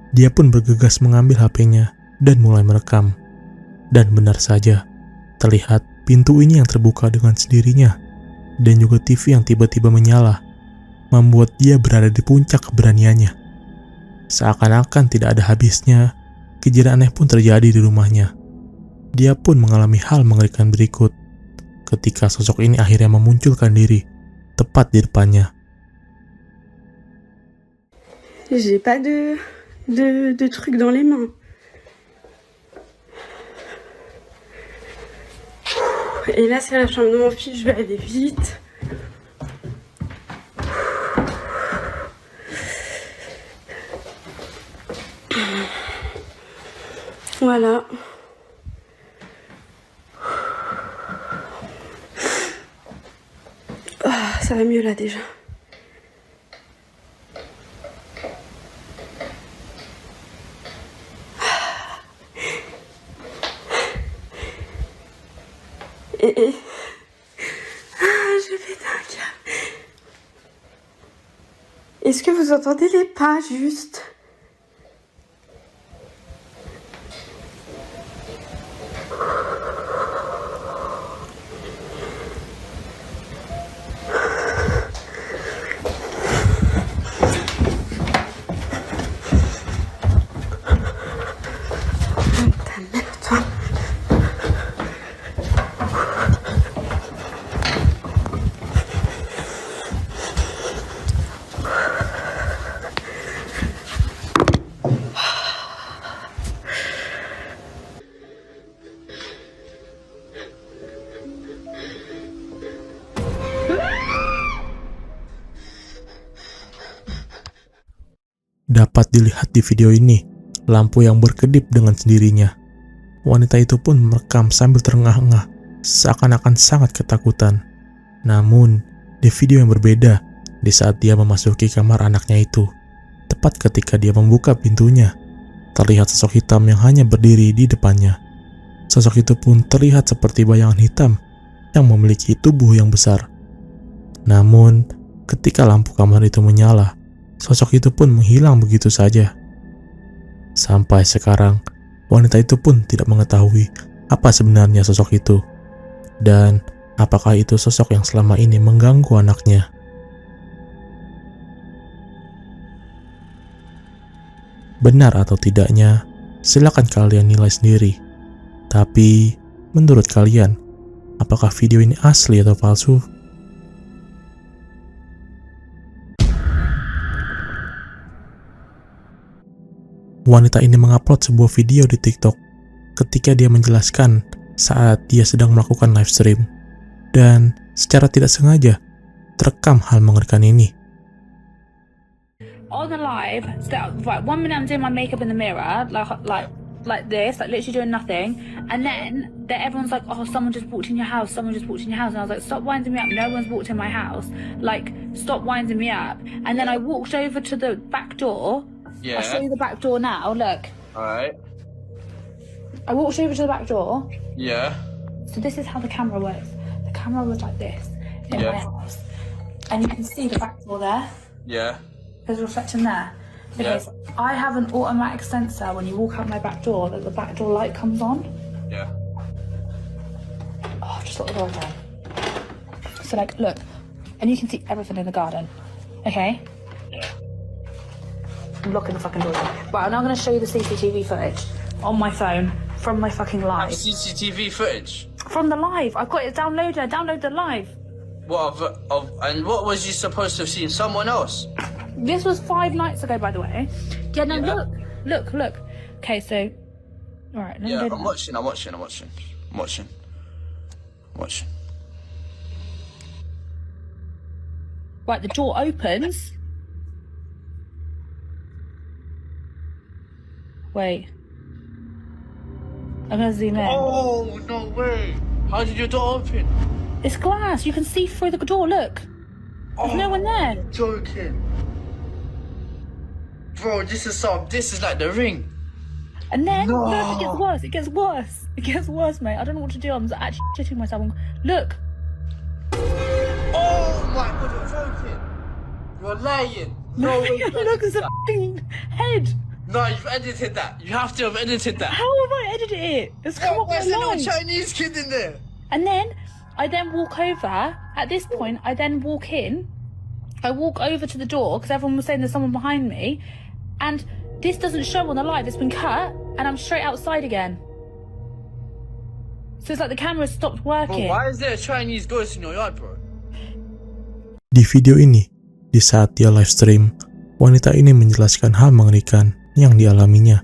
Dia pun bergegas mengambil HP-nya dan mulai merekam. Dan benar saja, terlihat pintu ini yang terbuka dengan sendirinya, dan juga TV yang tiba-tiba menyala, membuat dia berada di puncak keberaniannya. Seakan-akan tidak ada habisnya, kejadian aneh pun terjadi di rumahnya. Dia pun mengalami hal mengerikan berikut, ketika sosok ini akhirnya memunculkan diri tepat di depannya. J'ai pas de truc dans les mains. Et là, c'est la chambre de mon fils, je vais aller vite. Voilà. Ça va mieux là déjà. Je pète un câble. Est-ce que vous entendez les pas juste? Dapat dilihat di video ini, lampu yang berkedip dengan sendirinya. Wanita itu pun merekam sambil terengah-engah, seakan-akan sangat ketakutan. Namun, di video yang berbeda, di saat dia memasuki kamar anaknya itu, tepat ketika dia membuka pintunya, terlihat sosok hitam yang hanya berdiri di depannya. Sosok itu pun terlihat seperti bayangan hitam yang memiliki tubuh yang besar. Namun, ketika lampu kamar itu menyala, sosok itu pun menghilang begitu saja. Sampai sekarang, wanita itu pun tidak mengetahui apa sebenarnya sosok itu, dan apakah itu sosok yang selama ini mengganggu anaknya. Benar atau tidaknya, silakan kalian nilai sendiri. Tapi, menurut kalian, apakah video ini asli atau palsu? Wanita ini mengupload sebuah video di TikTok ketika dia menjelaskan saat dia sedang melakukan live stream, dan secara tidak sengaja terekam hal mengerikan ini. On the live, right, 1 minute I'm doing my makeup in the mirror, like this, like literally doing nothing, and then everyone's like, oh, someone just walked in your house, and I was like, stop winding me up, no one's walked in my house, like, stop winding me up. And then I walked over to the back door. Yeah. I'll show you the back door now, look. Alright. I walked over to the back door. Yeah. So this is how the camera works. The camera was like this in Yeah. my house. And you can see the back door there. Yeah. There's a reflection there. Okay, so I have an automatic sensor when you walk out my back door that the back door light comes on. Yeah. Oh, just lock the door again. So like, look, and you can see everything in the garden. Okay? Yeah. I'm locking the fucking door again. Right, I'm now going to show you the CCTV footage on my phone from my fucking live. CCTV footage? From the live. I've got it downloaded. I downloaded the live. What and what was you supposed to have seen? Someone else? This was 5 nights ago, by the way. Yeah, no, look. Okay, so... Alright, let me Yeah, go I'm watching. Right, the door opens. Wait. I'm gonna zoom in. Oh, no way. How did your door open? It's glass. You can see through the door, look. There's no one there. You're joking. Bro, this is like the Ring. And then, look, it gets worse, mate. I don't know what to do. I'm actually shitting myself. Look. Oh my god, you're joking. You're lying. No way. Look, there's a f***ing head. No, you've edited that. You have to have edited that. How have I edited it? It's come up There's a little online. Chinese kid in there. And then, I then walk over. At this point, I then walk in. I walk over to the door because everyone was saying there's someone behind me. And this doesn't show on the live. It's been cut. And I'm straight outside again. So it's like the camera stopped working. Bro, why is there a Chinese ghost in your yard, bro? Di video ini, di saat dia live stream, wanita ini menjelaskan hal mengerikan yang dialaminya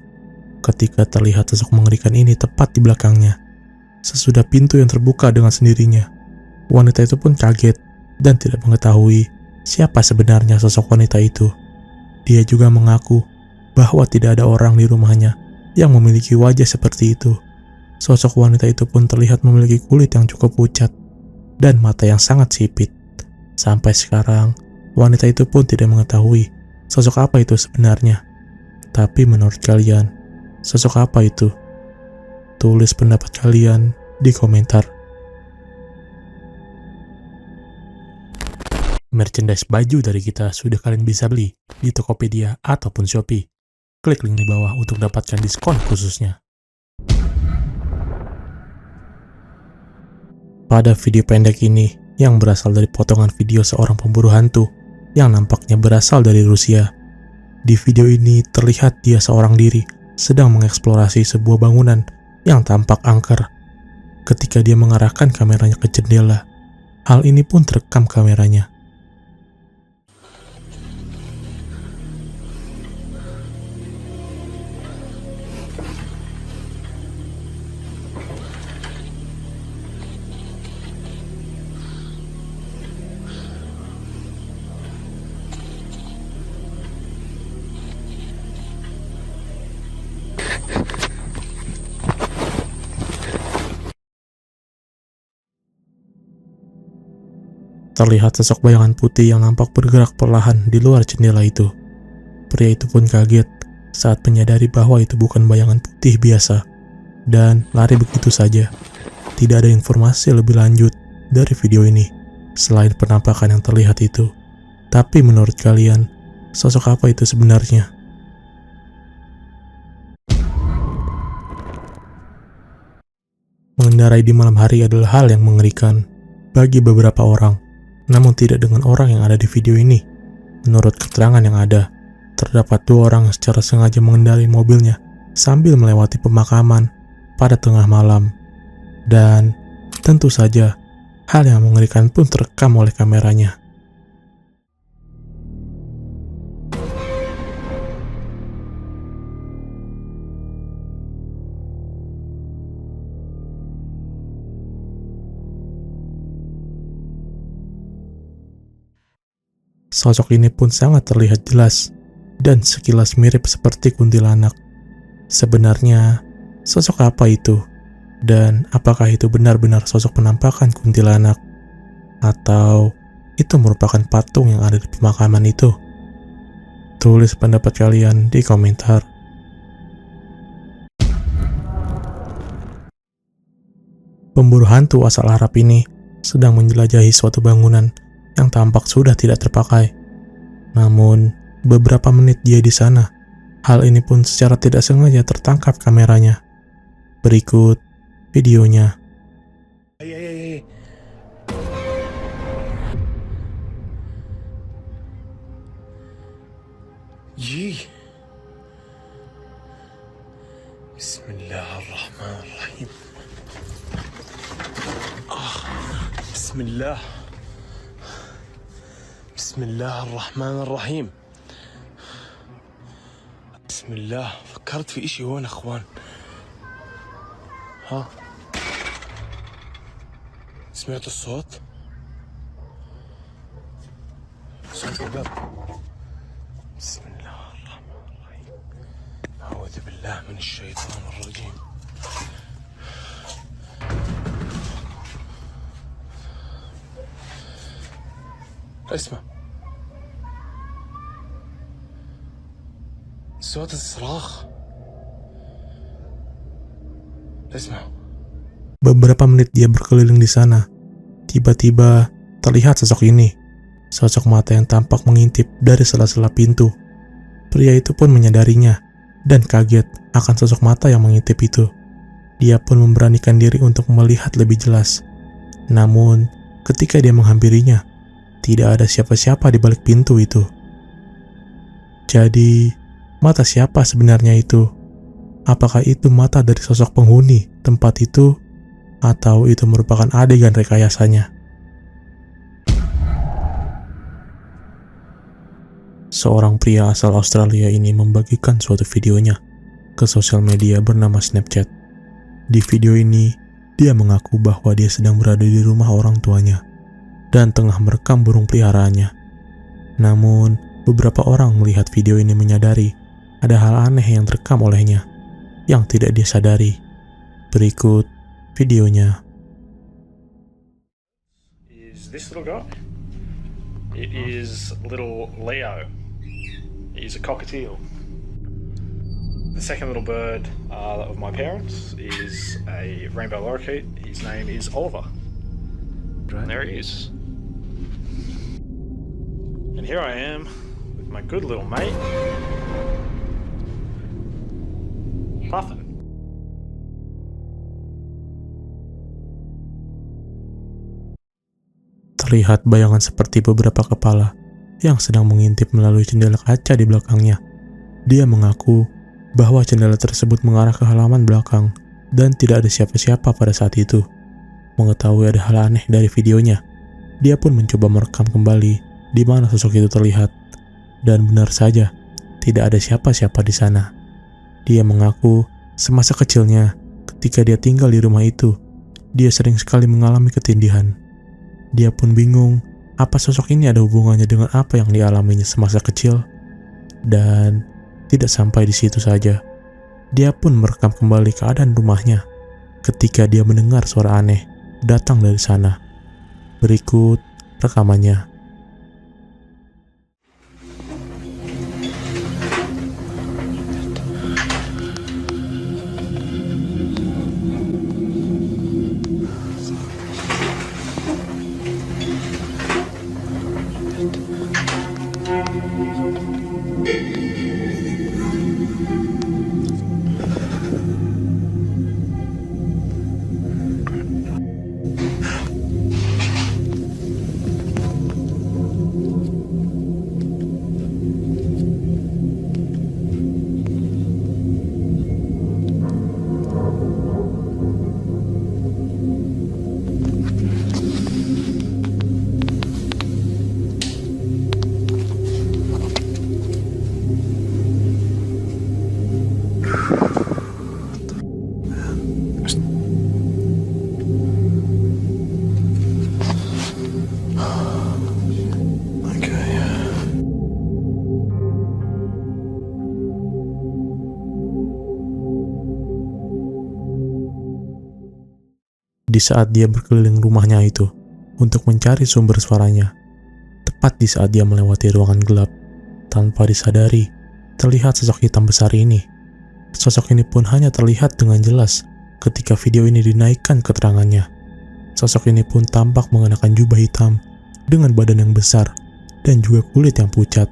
ketika terlihat sosok mengerikan ini tepat di belakangnya. Sesudah pintu yang terbuka dengan sendirinya, wanita itu pun kaget dan tidak mengetahui siapa sebenarnya sosok wanita itu. Dia juga mengaku bahwa tidak ada orang di rumahnya yang memiliki wajah seperti itu. Sosok wanita itu pun terlihat memiliki kulit yang cukup pucat dan mata yang sangat sipit. Sampai sekarang, wanita itu pun tidak mengetahui sosok apa itu sebenarnya. Tapi menurut kalian, sosok apa itu? Tulis pendapat kalian di komentar. Merchandise baju dari kita sudah kalian bisa beli di Tokopedia ataupun Shopee. Klik link di bawah untuk dapatkan diskon khususnya. Pada video pendek ini, yang berasal dari potongan video seorang pemburu hantu yang nampaknya berasal dari Rusia. Di video ini terlihat dia seorang diri sedang mengeksplorasi sebuah bangunan yang tampak angker. Ketika dia mengarahkan kameranya ke jendela, hal ini pun terekam kameranya. Terlihat sosok bayangan putih yang nampak bergerak perlahan di luar jendela itu. Pria itu pun kaget saat menyadari bahwa itu bukan bayangan putih biasa dan lari begitu saja. Tidak ada informasi lebih lanjut dari video ini selain penampakan yang terlihat itu. Tapi menurut kalian, sosok apa itu sebenarnya? Mengendarai di malam hari adalah hal yang mengerikan bagi beberapa orang. Namun tidak dengan orang yang ada di video ini. Menurut keterangan yang ada, terdapat 2 orang yang secara sengaja mengendarai mobilnya sambil melewati pemakaman pada tengah malam. Dan tentu saja, hal yang mengerikan pun terekam oleh kameranya. Sosok ini pun sangat terlihat jelas dan sekilas mirip seperti kuntilanak. Sebenarnya, sosok apa itu? Dan apakah itu benar-benar sosok penampakan kuntilanak? Atau itu merupakan patung yang ada di pemakaman itu? Tulis pendapat kalian di komentar. Pemburu hantu asal Arab ini sedang menjelajahi suatu bangunan yang tampak sudah tidak terpakai. Namun, beberapa menit dia di sana. Hal ini pun secara tidak sengaja tertangkap kameranya. Berikut videonya. Bismillahirrahmanirrahim. Bismillah. Bismillahirrahmanirrahim. بسم الله فكرت في اشي هون اخوان. ها سمعت الصوت؟ صوت الباب. بسم الله الرحمن الرحيم. أعوذ بالله من الشيطان الرجيم. اسمع صوت الصراخ. اسمع. Beberapa menit dia berkeliling di sana. Tiba-tiba terlihat sosok ini. Sosok mata yang tampak mengintip dari sela-sela pintu. Pria itu pun menyadarinya dan kaget akan sosok mata yang mengintip itu. Dia pun memberanikan diri untuk melihat lebih jelas. Namun, ketika dia menghampirinya, tidak ada siapa-siapa di balik pintu itu. Jadi, mata siapa sebenarnya itu? Apakah itu mata dari sosok penghuni tempat itu, atau itu merupakan adegan rekayasanya? Seorang pria asal Australia ini membagikan suatu videonya ke sosial media bernama Snapchat. Di video ini, dia mengaku bahwa dia sedang berada di rumah orang tuanya dan tengah merekam burung peliharaannya. Namun, beberapa orang melihat video ini menyadari ada hal aneh yang terekam olehnya yang tidak dia sadari. Berikut videonya. Is this little guy? It is little Leo. He's a cockatiel. The second little bird of my parents is a rainbow lorikeet. His name is Oliver. And there he is. And here I am with my good little mate, Puffin. Terlihat bayangan seperti beberapa kepala yang sedang mengintip melalui jendela kaca di belakangnya. Dia mengaku bahwa jendela tersebut mengarah ke halaman belakang dan tidak ada siapa-siapa pada saat itu. Mengetahui ada hal aneh dari videonya, dia pun mencoba merekam kembali di mana sosok itu terlihat. Dan benar saja, tidak ada siapa-siapa di sana. Dia mengaku semasa kecilnya, ketika dia tinggal di rumah itu, dia sering sekali mengalami ketindihan. Dia pun bingung, apa sosok ini ada hubungannya dengan apa yang dialaminya semasa kecil? Dan tidak sampai di situ saja. Dia pun merekam kembali keadaan rumahnya ketika dia mendengar suara aneh datang dari sana. Berikut rekamannya. Di saat dia berkeliling rumahnya itu untuk mencari sumber suaranya, tepat di saat dia melewati ruangan gelap, tanpa disadari, terlihat sosok hitam besar ini. Sosok ini pun hanya terlihat dengan jelas ketika video ini dinaikkan keterangannya. Sosok ini pun tampak mengenakan jubah hitam dengan badan yang besar dan juga kulit yang pucat.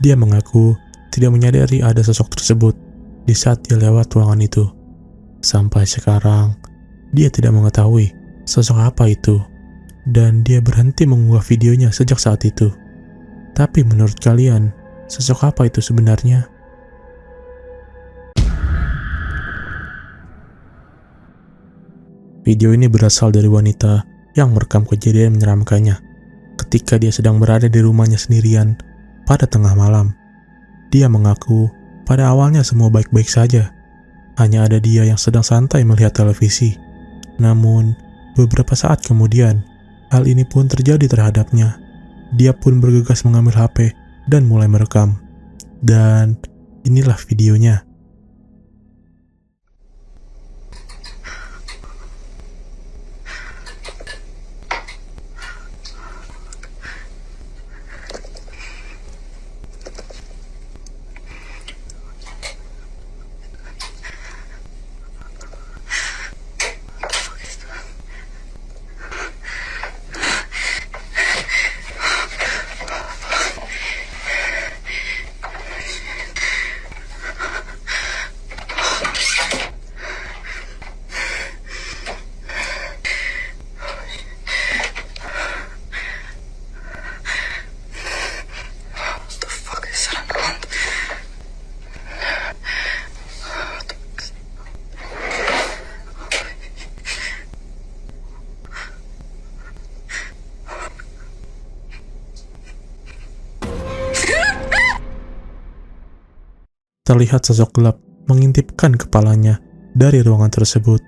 Dia mengaku tidak menyadari ada sosok tersebut di saat dia lewat ruangan itu. Sampai sekarang, dia tidak mengetahui sosok apa itu, dan dia berhenti mengunggah videonya sejak saat itu. Tapi menurut kalian, sosok apa itu sebenarnya? Video ini berasal dari wanita yang merekam kejadian menyeramkannya ketika dia sedang berada di rumahnya sendirian pada tengah malam. Dia mengaku pada awalnya semua baik-baik saja. Hanya ada dia yang sedang santai melihat televisi. Namun, beberapa saat kemudian, hal ini pun terjadi terhadapnya. Dia pun bergegas mengambil HP dan mulai merekam. Dan inilah videonya. Terlihat sosok gelap mengintipkan kepalanya dari ruangan tersebut,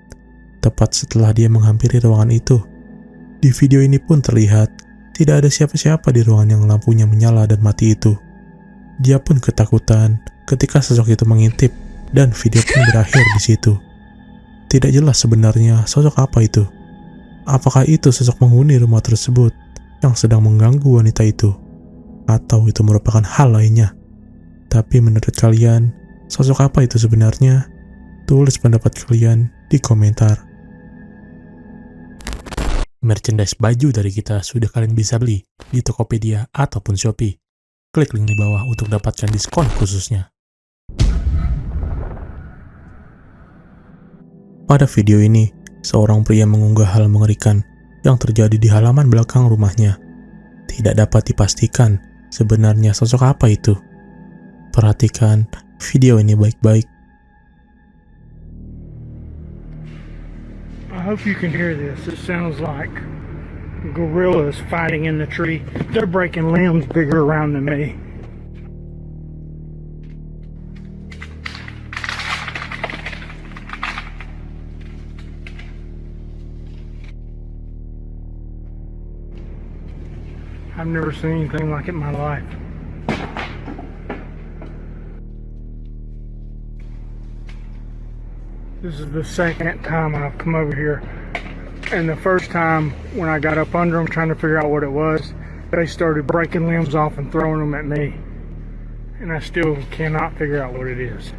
tepat setelah dia menghampiri ruangan itu. Di video ini pun terlihat tidak ada siapa-siapa di ruangan yang lampunya menyala dan mati itu. Dia pun ketakutan ketika sosok itu mengintip, dan video pun berakhir di situ. Tidak jelas sebenarnya sosok apa itu. Apakah itu sosok penghuni rumah tersebut yang sedang mengganggu wanita itu, atau itu merupakan hal lainnya? Tapi menurut kalian, sosok apa itu sebenarnya? Tulis pendapat kalian di komentar. Merchandise baju dari kita sudah kalian bisa beli di Tokopedia ataupun Shopee. Klik link di bawah untuk dapatkan diskon khususnya. Pada video ini, seorang pria mengunggah hal mengerikan yang terjadi di halaman belakang rumahnya. Tidak dapat dipastikan sebenarnya sosok apa itu. Perhatikan video ini baik-baik. I hope you can hear this. It sounds like gorillas fighting in the tree. They're breaking limbs bigger around than me. I've never seen anything like it in my life. This is the second time I've come over here, and the first time when I got up under them trying to figure out what it was, they started breaking limbs off and throwing them at me, and I still cannot figure out what it is.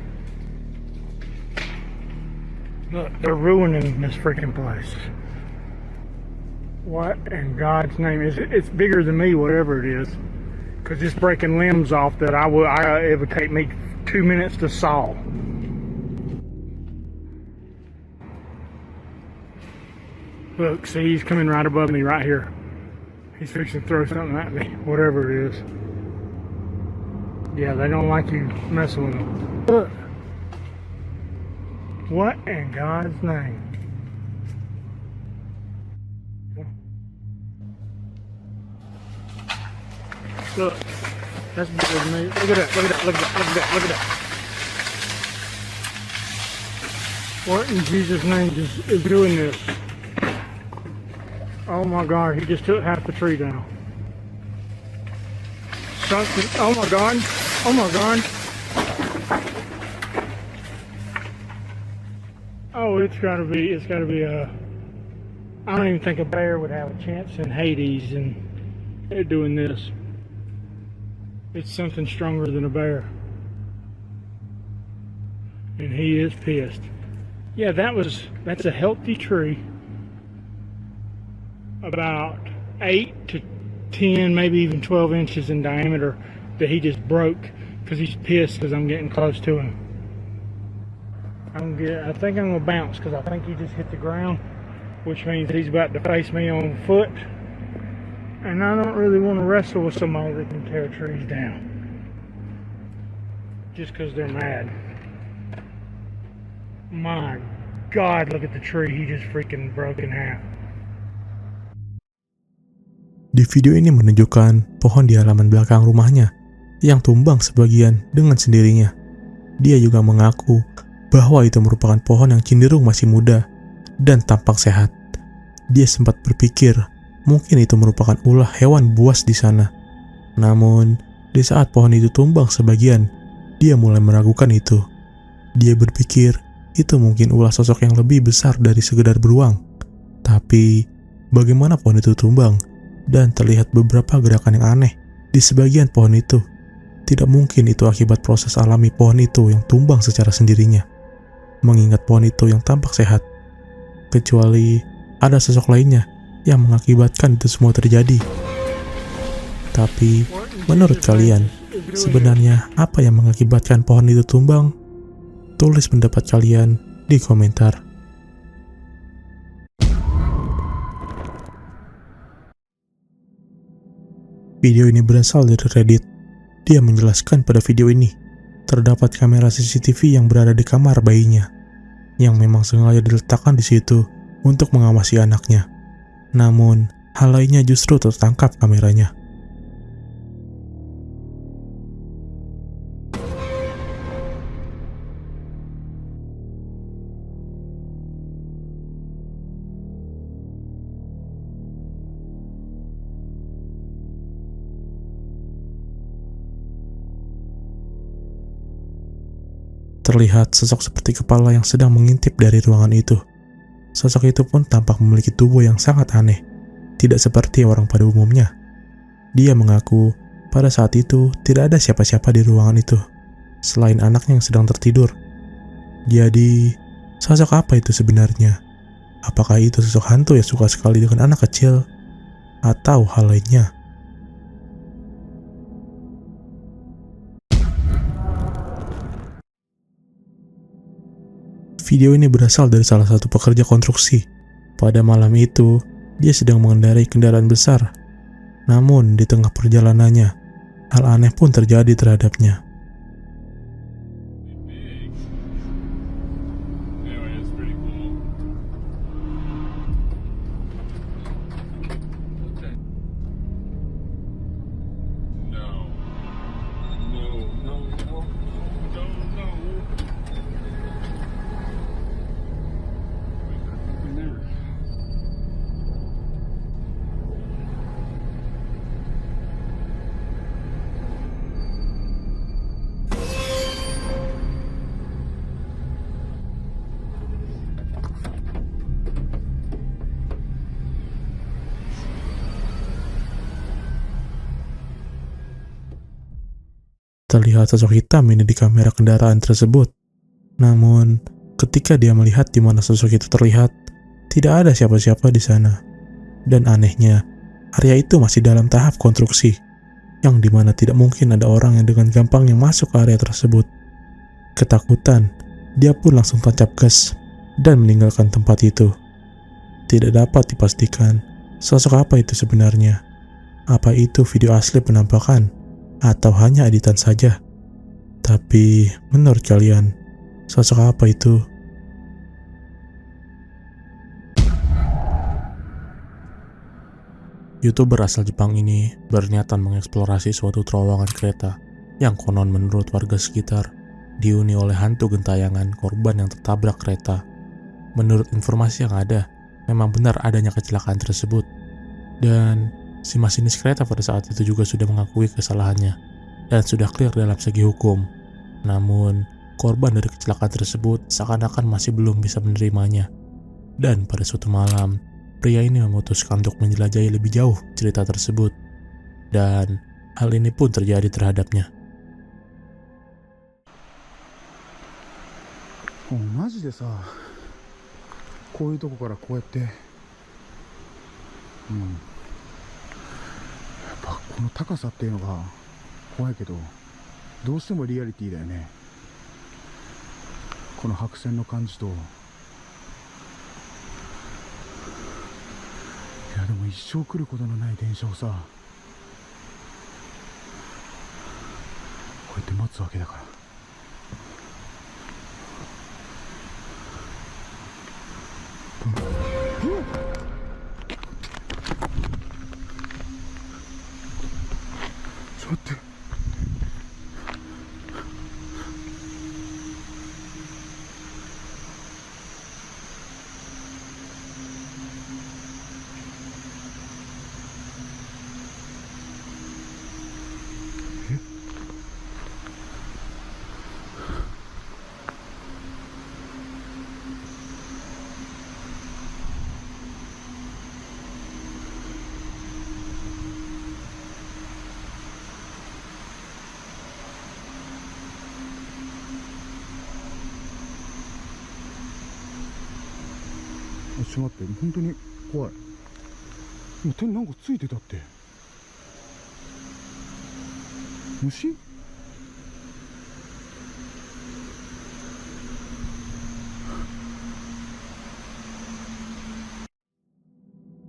Look, they're ruining this freaking place. What in God's name is it? It's bigger than me, whatever it is, because it's breaking limbs off that it would take me 2 minutes to saw. Look, see, he's coming right above me right here. He's fixing to throw something at me, whatever it is. Yeah, they don't like you messing with them. Look. What in God's name? Look, that's bigger than me. Look at that, look at that, look at that, look at that, look at that. What in Jesus' name is doing this? Oh my God, he just took half the tree down. Something, oh my God, oh my God. Oh, it's gotta be a, I don't even think a bear would have a chance in Hades and they're doing this. It's something stronger than a bear. And he is pissed. Yeah, that's a healthy tree. About 8 to 10, maybe even 12 inches in diameter. that he just broke because he's pissed because I'm getting close to him. I think I'm gonna bounce because I think he just hit the ground, which means he's about to face me on foot. And I don't really want to wrestle with somebody that can tear trees down just because they're mad. My God, look at the tree he just freaking broke in half. Di video ini menunjukkan pohon di halaman belakang rumahnya yang tumbang sebagian dengan sendirinya. Dia juga mengaku bahwa itu merupakan pohon yang cenderung masih muda dan tampak sehat. Dia sempat berpikir mungkin itu merupakan ulah hewan buas di sana. Namun, di saat pohon itu tumbang sebagian, dia mulai meragukan itu. Dia berpikir itu mungkin ulah sosok yang lebih besar dari sekedar beruang. Tapi, bagaimana pohon itu tumbang dan terlihat beberapa gerakan yang aneh di sebagian pohon itu? Tidak mungkin itu akibat proses alami pohon itu yang tumbang secara sendirinya. Mengingat pohon itu yang tampak sehat. Kecuali ada sosok lainnya yang mengakibatkan itu semua terjadi. Tapi, menurut kalian, sebenarnya apa yang mengakibatkan pohon itu tumbang? Tulis pendapat kalian di komentar. Video ini berasal dari Reddit. Dia menjelaskan pada video ini, terdapat kamera CCTV yang berada di kamar bayinya, yang memang sengaja diletakkan di situ untuk mengawasi anaknya. Namun, hal lainnya justru tertangkap kameranya. Terlihat sosok seperti kepala yang sedang mengintip dari ruangan itu. Sosok itu pun tampak memiliki tubuh yang sangat aneh, tidak seperti orang pada umumnya. Dia mengaku pada saat itu tidak ada siapa-siapa di ruangan itu, selain anaknya yang sedang tertidur. Jadi, sosok apa itu sebenarnya? Apakah itu sosok hantu yang suka sekali dengan anak kecil? Atau hal lainnya? Video ini berasal dari salah satu pekerja konstruksi. Pada malam itu, dia sedang mengendarai kendaraan besar. Namun, di tengah perjalanannya, hal aneh pun terjadi terhadapnya. Terlihat sosok hitam ini di kamera kendaraan tersebut. Namun, ketika dia melihat di mana sosok itu terlihat, tidak ada siapa-siapa di sana. Dan anehnya, area itu masih dalam tahap konstruksi, yang dimana tidak mungkin ada orang yang dengan gampang yang masuk ke area tersebut. Ketakutan, dia pun langsung tancap gas dan meninggalkan tempat itu. Tidak dapat dipastikan sosok apa itu sebenarnya. Apa itu video asli penampakan? Atau hanya editan saja? Tapi, menurut kalian, sosok apa itu? YouTuber asal Jepang ini berniatan mengeksplorasi suatu terowongan kereta yang konon menurut warga sekitar dihuni oleh hantu gentayangan korban yang tertabrak kereta. Menurut informasi yang ada, memang benar adanya kecelakaan tersebut. Dan si masinis kereta pada saat itu juga sudah mengakui kesalahannya dan sudah clear dalam segi hukum. Namun, korban dari kecelakaan tersebut seakan-akan masih belum bisa menerimanya. Dan pada suatu malam, pria ini memutuskan untuk menjelajahi lebih jauh cerita tersebut. Dan hal ini pun terjadi terhadapnya. Oh, マジでさ、こういうとこからこうやって、やっぱこの高さっていうのが怖いけどどうしてもリアリティだよね。この白線の感じと。いやでも一生来ることのない電車をさ、こうやって待つわけだから。ちょっと待って。ちょっと待って、本当に怖い。今手になんかついてたって。虫？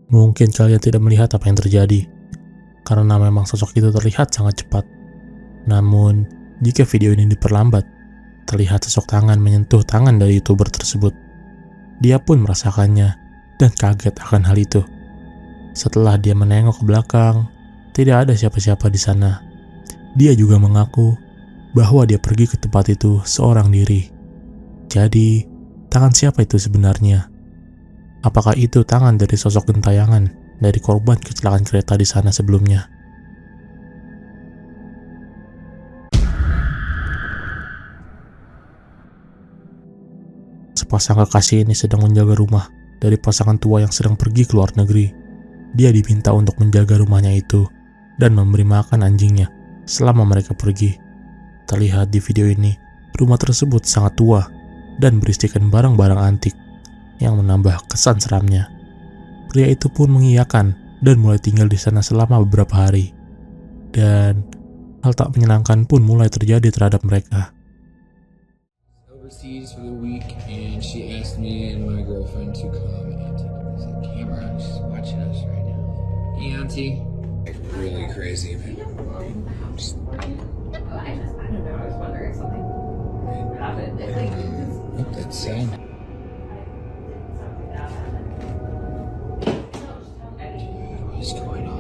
Mungkin kalian tidak melihat apa yang terjadi, karena memang sosok itu terlihat sangat cepat. Namun, jika video ini diperlambat, terlihat sosok tangan menyentuh tangan dari YouTuber tersebut. Dia pun merasakannya dan kaget akan hal itu. Setelah dia menengok ke belakang, tidak ada siapa-siapa di sana. Dia juga mengaku bahwa dia pergi ke tempat itu seorang diri. Jadi, tangan siapa itu sebenarnya? Apakah itu tangan dari sosok gentayangan dari korban kecelakaan kereta di sana sebelumnya? Sepasang kekasih ini sedang menjaga rumah dari pasangan tua yang sedang pergi ke luar negeri. Dia diminta untuk menjaga rumahnya itu dan memberi makan anjingnya selama mereka pergi. Terlihat di video ini, rumah tersebut sangat tua dan berisikan barang-barang antik yang menambah kesan seramnya. Pria itu pun mengiyakan dan mulai tinggal di sana selama beberapa hari. Dan hal tak menyenangkan pun mulai terjadi terhadap mereka. Overseas for the week, and she asked me and my girlfriend to come and take a camera. She's watching us right now. Hey, Auntie. Like really crazy, man. Just... I don't know. I was wondering if something happened. What that sound? What's going on?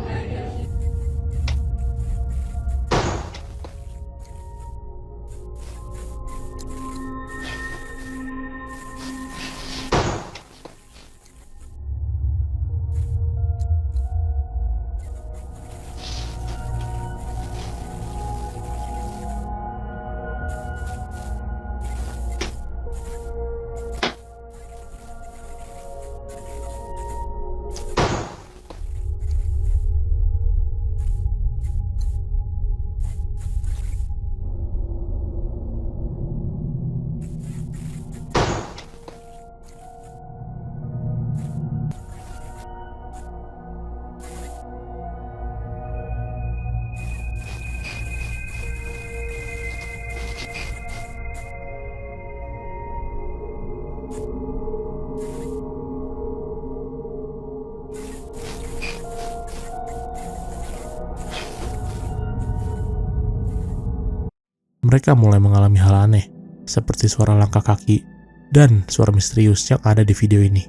Mereka mulai mengalami hal aneh, seperti suara langkah kaki dan suara misterius yang ada di video ini.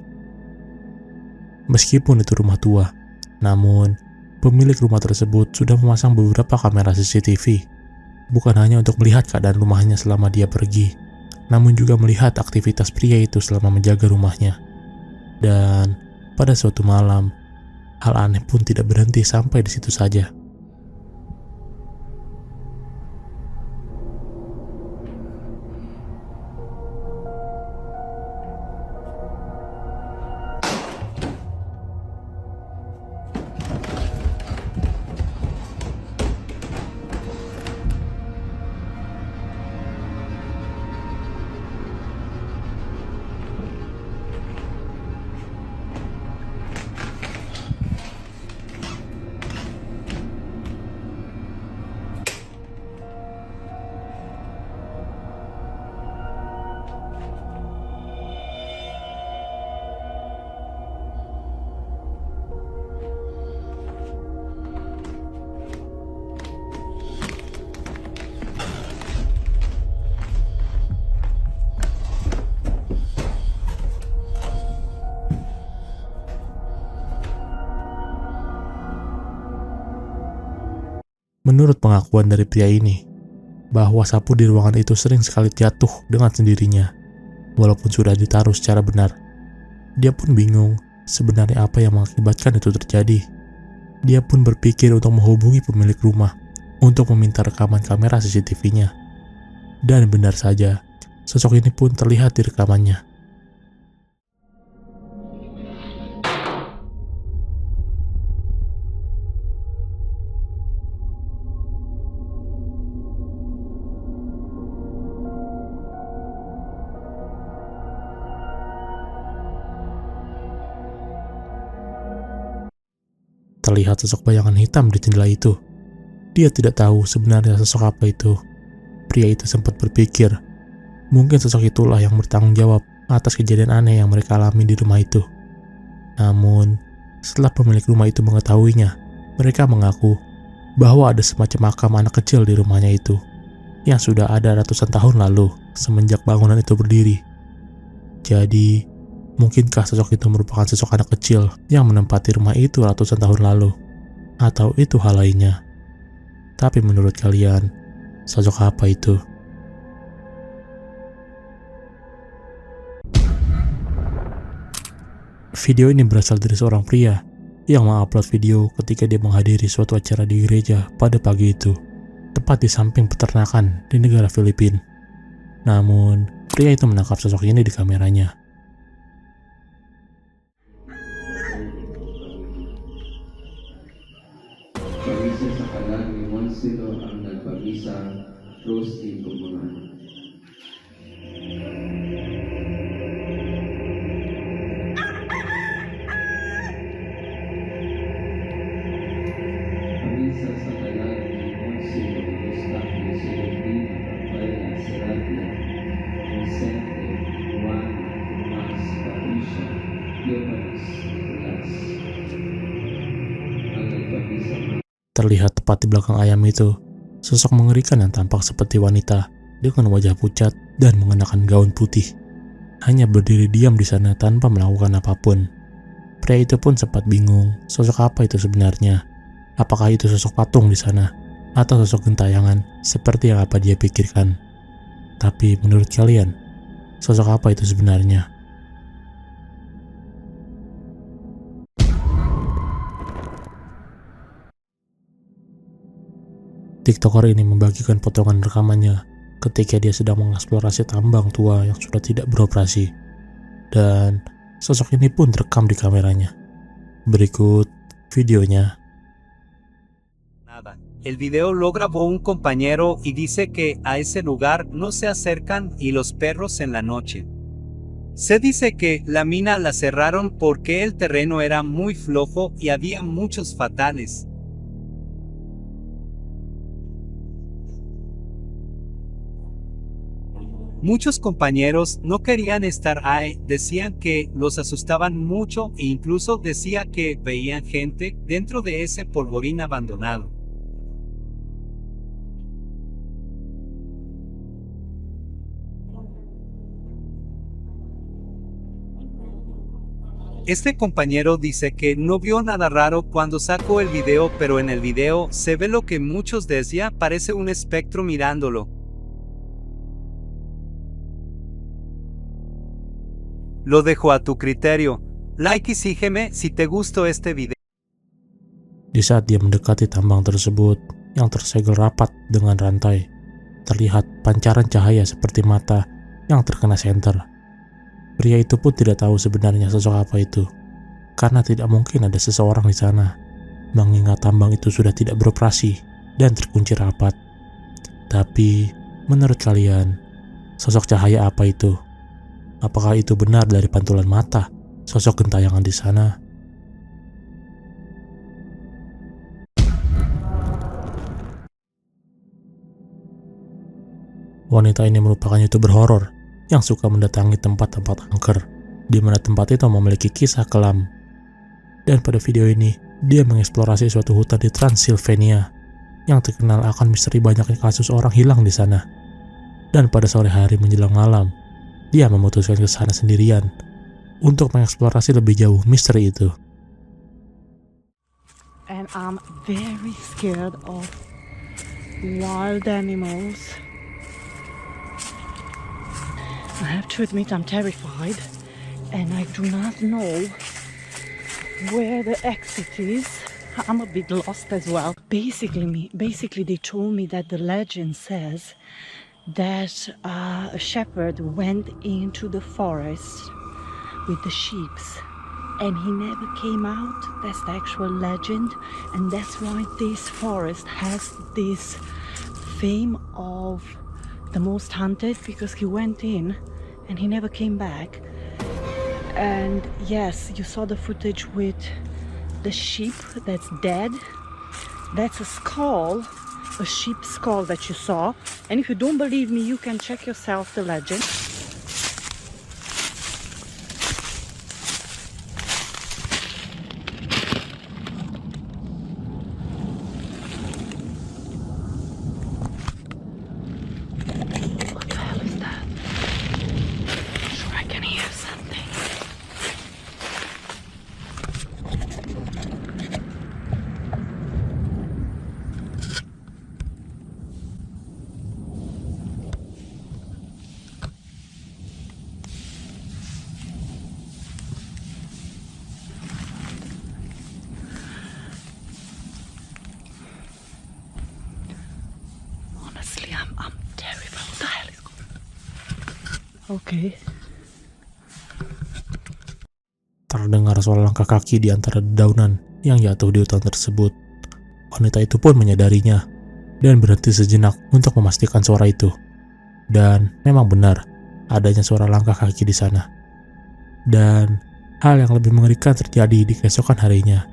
Meskipun itu rumah tua, namun pemilik rumah tersebut sudah memasang beberapa kamera CCTV, bukan hanya untuk melihat keadaan rumahnya selama dia pergi, namun juga melihat aktivitas pria itu selama menjaga rumahnya. Dan pada suatu malam, hal aneh pun tidak berhenti sampai di situ saja. Menurut pengakuan dari pria ini, bahwa sapu di ruangan itu sering sekali jatuh dengan sendirinya, walaupun sudah ditaruh secara benar. Dia pun bingung sebenarnya apa yang mengakibatkan itu terjadi. Dia pun berpikir untuk menghubungi pemilik rumah untuk meminta rekaman kamera CCTV-nya. Dan benar saja, sosok ini pun terlihat di rekamannya. Terlihat sosok bayangan hitam di jendela itu. Dia tidak tahu sebenarnya sosok apa itu. Pria itu sempat berpikir, mungkin sosok itulah yang bertanggung jawab atas kejadian aneh yang mereka alami di rumah itu. Namun, setelah pemilik rumah itu mengetahuinya, mereka mengaku bahwa ada semacam makam anak kecil di rumahnya itu, yang sudah ada ratusan tahun lalu semenjak bangunan itu berdiri. Jadi, mungkinkah sosok itu merupakan sosok anak kecil yang menempati rumah itu ratusan tahun lalu? Atau itu hal lainnya? Tapi menurut kalian, sosok apa itu? Video ini berasal dari seorang pria yang mengupload video ketika dia menghadiri suatu acara di gereja pada pagi itu, tepat di samping peternakan di negara Filipina. Namun, pria itu menangkap sosok ini di kameranya. Pag-isa sa kalaliwan sila ang nagpag-isa, roasting kumulan. Pag-isa sa kalaliwan sila, Eustaquio, Silvina, Rafaela, Serapia, Vicente, Juan, Tomas, Patricia, Diomanis, Nicolas. Ang nagpag-isa Terlihat tepat di belakang ayam itu, sosok mengerikan yang tampak seperti wanita dengan wajah pucat dan mengenakan gaun putih. Hanya berdiri diam di sana tanpa melakukan apapun. Pria itu pun sempat bingung, sosok apa itu sebenarnya? Apakah itu sosok patung di sana? Atau sosok gentayangan seperti yang apa dia pikirkan? Tapi menurut kalian, sosok apa itu sebenarnya? TikToker ini membagikan potongan rekamannya ketika dia sedang mengeksplorasi tambang tua yang sudah tidak beroperasi. Dan sosok ini pun terekam di kameranya. Berikut videonya. El video lo grabó un compañero y dice que a ese lugar no se acercan y los perros en la noche. Se dice que la mina la cerraron porque el terreno era muy flojo y había muchos fatales. Muchos compañeros no querían estar ahí, decían que los asustaban mucho e incluso decía que veían gente dentro de ese polvorín abandonado. Este compañero dice que no vio nada raro cuando sacó el video, pero en el video se ve lo que muchos decían, parece un espectro mirándolo. Lo dejo a tu criterio. Like y sígueme si te gustó este video. Di saat dia mendekati tambang tersebut yang tersegel rapat dengan rantai, terlihat pancaran cahaya seperti mata yang terkena senter. Pria itu pun tidak tahu sebenarnya sosok apa itu, karena tidak mungkin ada seseorang di sana, mengingat tambang itu sudah tidak beroperasi dan terkunci rapat. Tapi, menurut kalian, sosok cahaya apa itu? Apakah itu benar dari pantulan mata sosok gentayangan di sana? Wanita ini merupakan YouTuber horor yang suka mendatangi tempat-tempat angker, di mana tempat itu memiliki kisah kelam. Dan pada video ini, dia mengeksplorasi suatu hutan di Transilvania yang terkenal akan misteri banyaknya kasus orang hilang di sana. Dan pada sore hari menjelang malam, dia memutuskan ke sana sendirian untuk mengeksplorasi lebih jauh misteri itu. And I'm very scared of wild animals. I have to admit I'm terrified and I do not know where the exit is. I'm a bit lost as well. Basically they told me that the legend says that a shepherd went into the forest with the sheep and he never came out. That's the actual legend, and that's why this forest has this fame of the most haunted, because he went in and he never came back. And yes, you saw the footage with the sheep that's dead. That's a skull, a sheep skull that you saw. And if you don't believe me, you can check yourself the legend. What the hell is that? I'm sure I can hear something. Honestly, I'm terrible. What the hell is going on? Okay. Terdengar suara langkah kaki di antara dedaunan yang jatuh di hutan tersebut. Wanita itu pun menyadarinya dan berhenti sejenak untuk memastikan suara itu. Dan memang benar, adanya suara langkah kaki di sana. Dan hal yang lebih mengerikan terjadi di keesokan harinya,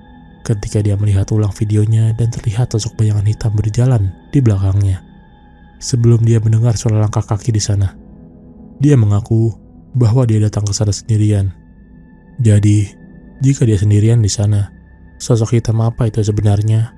ketika dia melihat ulang videonya dan terlihat sosok bayangan hitam berjalan di belakangnya. Sebelum dia mendengar suara langkah kaki di sana, dia mengaku bahwa dia datang ke sana sendirian. Jadi, jika dia sendirian di sana, sosok hitam apa itu sebenarnya